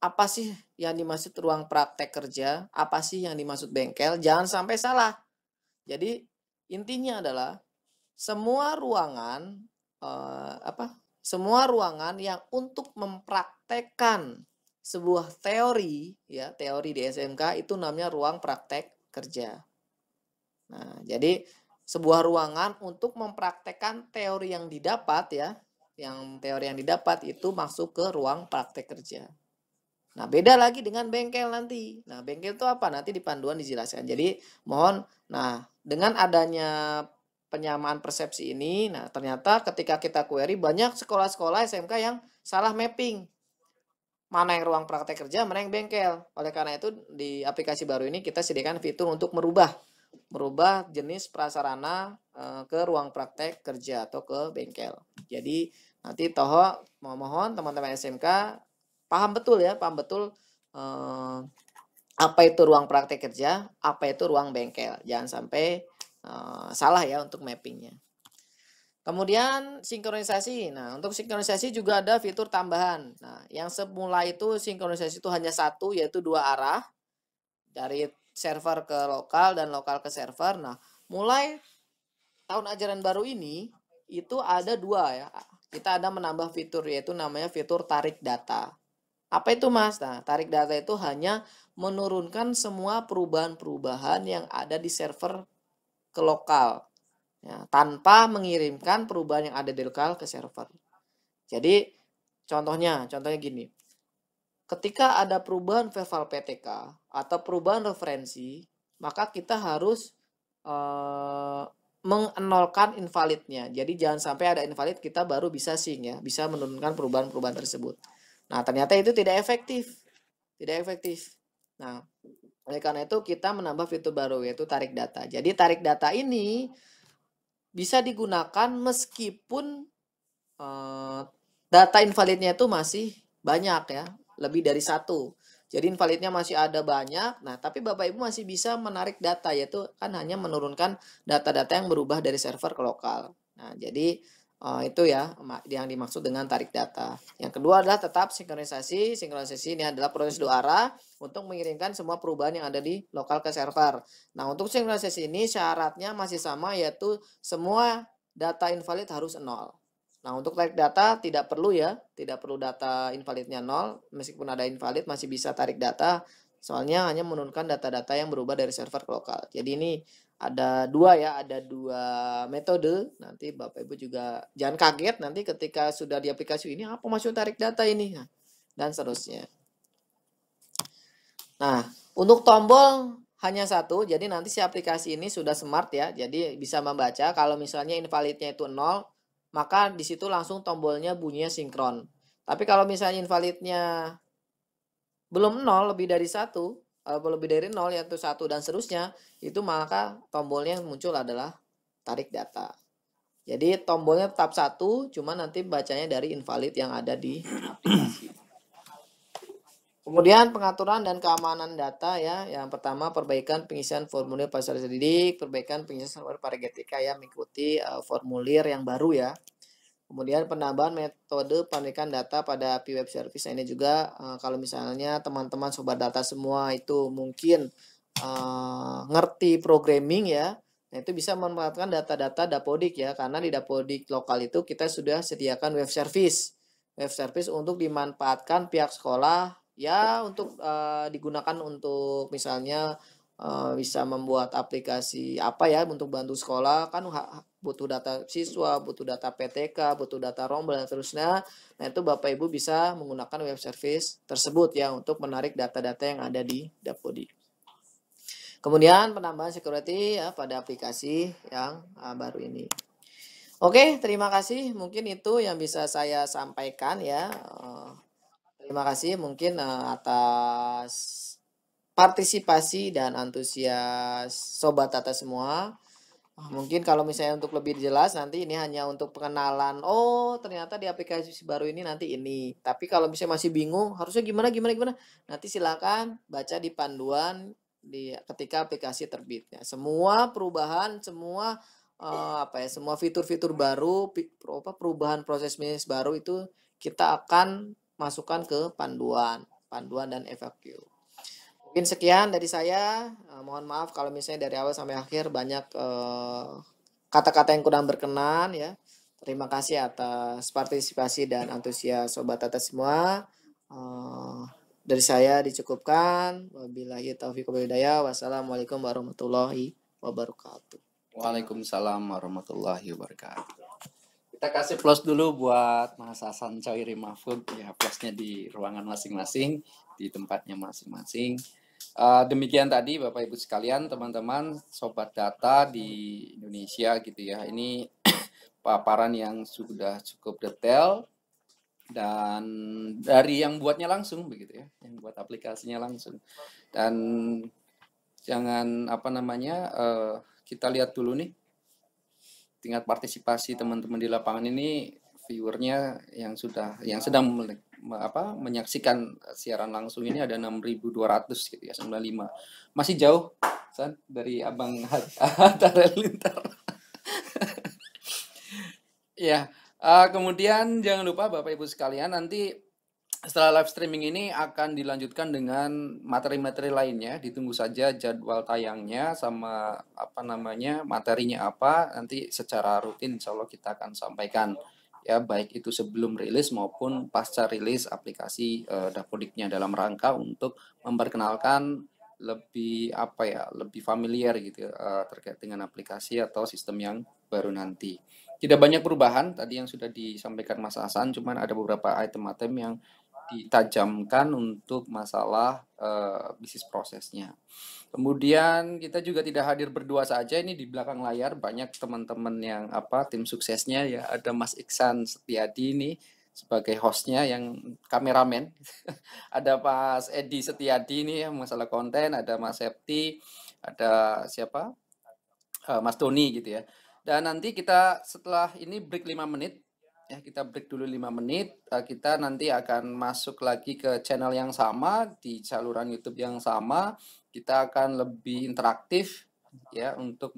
apa sih yang dimaksud ruang praktek kerja, apa sih yang dimaksud bengkel, jangan sampai salah. Jadi intinya adalah semua ruangan semua ruangan yang untuk mempraktekkan sebuah teori ya, teori di SMK itu namanya ruang praktek kerja. Nah, Jadi sebuah ruangan untuk mempraktekkan teori yang didapat ya, yang teori yang didapat itu masuk ke ruang praktek kerja. Nah, beda lagi dengan bengkel nanti. Nah, bengkel itu apa? Nanti di panduan dijelaskan. Jadi, dengan adanya penyamaan persepsi ini, nah ternyata ketika kita query banyak sekolah-sekolah SMK yang salah mapping. Mana yang ruang praktek kerja, mana yang bengkel. Oleh karena itu, di aplikasi baru ini kita sediakan fitur untuk merubah jenis prasarana ke ruang praktek kerja atau ke bengkel. Jadi, nanti mohon teman-teman SMK paham betul apa itu ruang praktek kerja, apa itu ruang bengkel. Jangan sampai salah ya untuk mappingnya. Kemudian sinkronisasi. Nah, untuk sinkronisasi juga ada fitur tambahan. Nah, yang semula itu sinkronisasi itu hanya satu, yaitu 2 arah dari server ke lokal dan lokal ke server. Nah, mulai tahun ajaran baru ini itu ada 2 ya. Kita ada menambah fitur, yaitu namanya fitur tarik data. Apa itu, Mas? Nah, tarik data itu hanya menurunkan semua perubahan-perubahan yang ada di server ke lokal. Ya, tanpa mengirimkan perubahan yang ada di lokal ke server. Jadi, contohnya gini. Ketika ada perubahan verbal PTK atau perubahan referensi, maka kita harus mengenolkan invalidnya. Jadi jangan sampai ada invalid kita baru bisa sync ya, bisa menurunkan perubahan-perubahan tersebut. Nah, ternyata itu tidak efektif. Nah, oleh karena itu kita menambah fitur baru yaitu tarik data. Jadi tarik data ini bisa digunakan meskipun data invalidnya itu masih banyak ya, lebih dari 1. Jadi invalidnya masih ada banyak. Nah, tapi Bapak Ibu masih bisa menarik data, yaitu kan hanya menurunkan data-data yang berubah dari server ke lokal. Nah, jadi itu ya yang dimaksud dengan tarik data. Yang kedua adalah tetap sinkronisasi. Sinkronisasi ini adalah proses 2 arah untuk mengirimkan semua perubahan yang ada di lokal ke server. Nah, untuk sinkronisasi ini syaratnya masih sama, yaitu semua data invalid harus 0. Nah, untuk tarik data tidak perlu ya, tidak perlu data invalidnya 0, meskipun ada invalid masih bisa tarik data, soalnya hanya menurunkan data-data yang berubah dari server ke lokal. Jadi ini ada 2 ya, ada 2 metode. Nanti Bapak Ibu juga jangan kaget nanti ketika sudah di aplikasi ini, apa maksud tarik data ini? Nah, dan seterusnya. Nah, untuk tombol hanya 1, jadi nanti si aplikasi ini sudah smart ya, jadi bisa membaca kalau misalnya invalidnya itu 0, maka di situ langsung tombolnya bunyinya sinkron. Tapi kalau misalnya invalidnya belum 0, lebih dari 1, lebih dari 0 yaitu 1 dan seterusnya, itu maka tombolnya yang muncul adalah tarik data. Jadi tombolnya tetap 1, cuma nanti bacanya dari invalid yang ada di aplikasi. Kemudian pengaturan dan keamanan data ya. Yang pertama perbaikan pengisian formulir peserta didik, perbaikan pengisian formulir paragetika ya, mengikuti formulir yang baru ya. Kemudian penambahan metode penarikan data pada API Web Service. Nah, ini juga kalau misalnya teman-teman sobat data semua itu mungkin ngerti programming ya, nah itu bisa memanfaatkan data-data Dapodik ya, karena di Dapodik lokal itu kita sudah sediakan web service untuk dimanfaatkan pihak sekolah ya, untuk digunakan untuk misalnya bisa membuat aplikasi apa ya untuk bantu sekolah, kan butuh data siswa, butuh data PTK, butuh data rombel dan seterusnya. Nah, itu Bapak Ibu bisa menggunakan web service tersebut ya untuk menarik data-data yang ada di Dapodik. Kemudian penambahan security ya pada aplikasi yang baru ini. Oke, terima kasih. Mungkin itu yang bisa saya sampaikan ya. Terima kasih mungkin atas partisipasi dan antusias sobat data semua. Mungkin kalau misalnya untuk lebih jelas nanti ini hanya untuk pengenalan. Oh, ternyata di aplikasi baru ini nanti ini. Tapi kalau misalnya masih bingung harusnya gimana, nanti silakan baca di panduan ketika aplikasi terbitnya. Semua perubahan, semua semua fitur-fitur baru, perubahan proses bisnis baru itu kita akan masukkan ke panduan dan FAQ. Mungkin sekian dari saya. Mohon maaf kalau misalnya dari awal sampai akhir banyak kata-kata yang kurang berkenan ya. Terima kasih atas partisipasi dan antusias sobat data semua. Dari saya dicukupkan. Wabillahi taufiq wal hidayah. Wassalamualaikum warahmatullahi wabarakatuh. Waalaikumsalam warahmatullahi wabarakatuh. Kita kasih plus dulu buat Mas Hasan Cairi Mahfud, ya plusnya di ruangan masing-masing, di tempatnya masing-masing. Demikian tadi Bapak Ibu sekalian, teman-teman, sobat data di Indonesia gitu ya. Ini paparan yang sudah cukup detail dan dari yang buatnya langsung begitu ya, yang buat aplikasinya langsung. Dan jangan kita lihat dulu nih tingkat partisipasi teman-teman di lapangan ini, viewernya yang sedang menyaksikan siaran langsung ini ada 6.200 gitu ya, 95. Masih jauh San dari Abang Hatta Halilintar. Ya, kemudian jangan lupa Bapak Ibu sekalian, nanti setelah live streaming ini akan dilanjutkan dengan materi-materi lainnya. Ditunggu saja jadwal tayangnya sama materinya apa. Nanti secara rutin insya Allah kita akan sampaikan ya, baik itu sebelum rilis maupun pasca rilis aplikasi Dapodiknya, dalam rangka untuk memperkenalkan lebih familiar gitu terkait dengan aplikasi atau sistem yang baru nanti. Tidak banyak perubahan tadi yang sudah disampaikan Mas Hasan, cuman ada beberapa item-item yang ditajamkan untuk masalah bisnis prosesnya. Kemudian kita juga tidak hadir berdua saja, ini di belakang layar banyak teman-teman yang tim suksesnya ya, ada Mas Iksan Setiadi ini sebagai hostnya yang kameramen. Ada Mas Edi Setiadi ini yang masalah konten, ada Mas Septi, ada siapa? Mas Doni gitu ya. Dan nanti kita setelah ini break 5 menit. Ya, kita break dulu 5 menit. Kita nanti akan masuk lagi ke channel yang sama, di saluran YouTube yang sama. Kita akan lebih interaktif ya untuk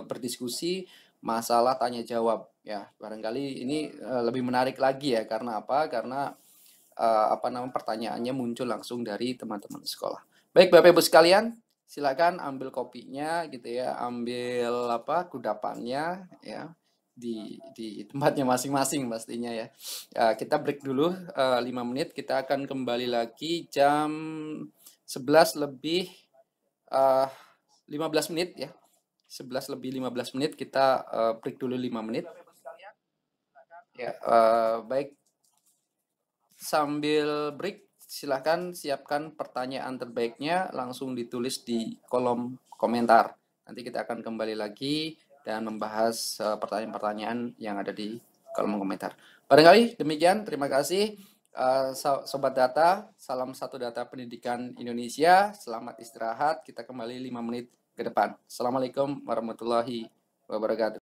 berdiskusi masalah tanya jawab ya. Barangkali ini lebih menarik lagi ya, karena apa? Karena pertanyaannya muncul langsung dari teman-teman sekolah. Baik Bapak Ibu sekalian, silakan ambil kopinya gitu ya, ambil kudapannya ya di tempatnya masing-masing pastinya ya. Kita break dulu 5 menit, kita akan kembali lagi jam 11 lebih 15 menit ya. 11 lebih 15 menit kita break dulu 5 menit. Ya, baik. Sambil break, silahkan siapkan pertanyaan terbaiknya, langsung ditulis di kolom komentar. Nanti kita akan kembali lagi dan membahas pertanyaan-pertanyaan yang ada di kolom komentar. Barangkali demikian, terima kasih Sobat Data, salam satu data pendidikan Indonesia, selamat istirahat, kita kembali 5 menit ke depan. Assalamualaikum warahmatullahi wabarakatuh.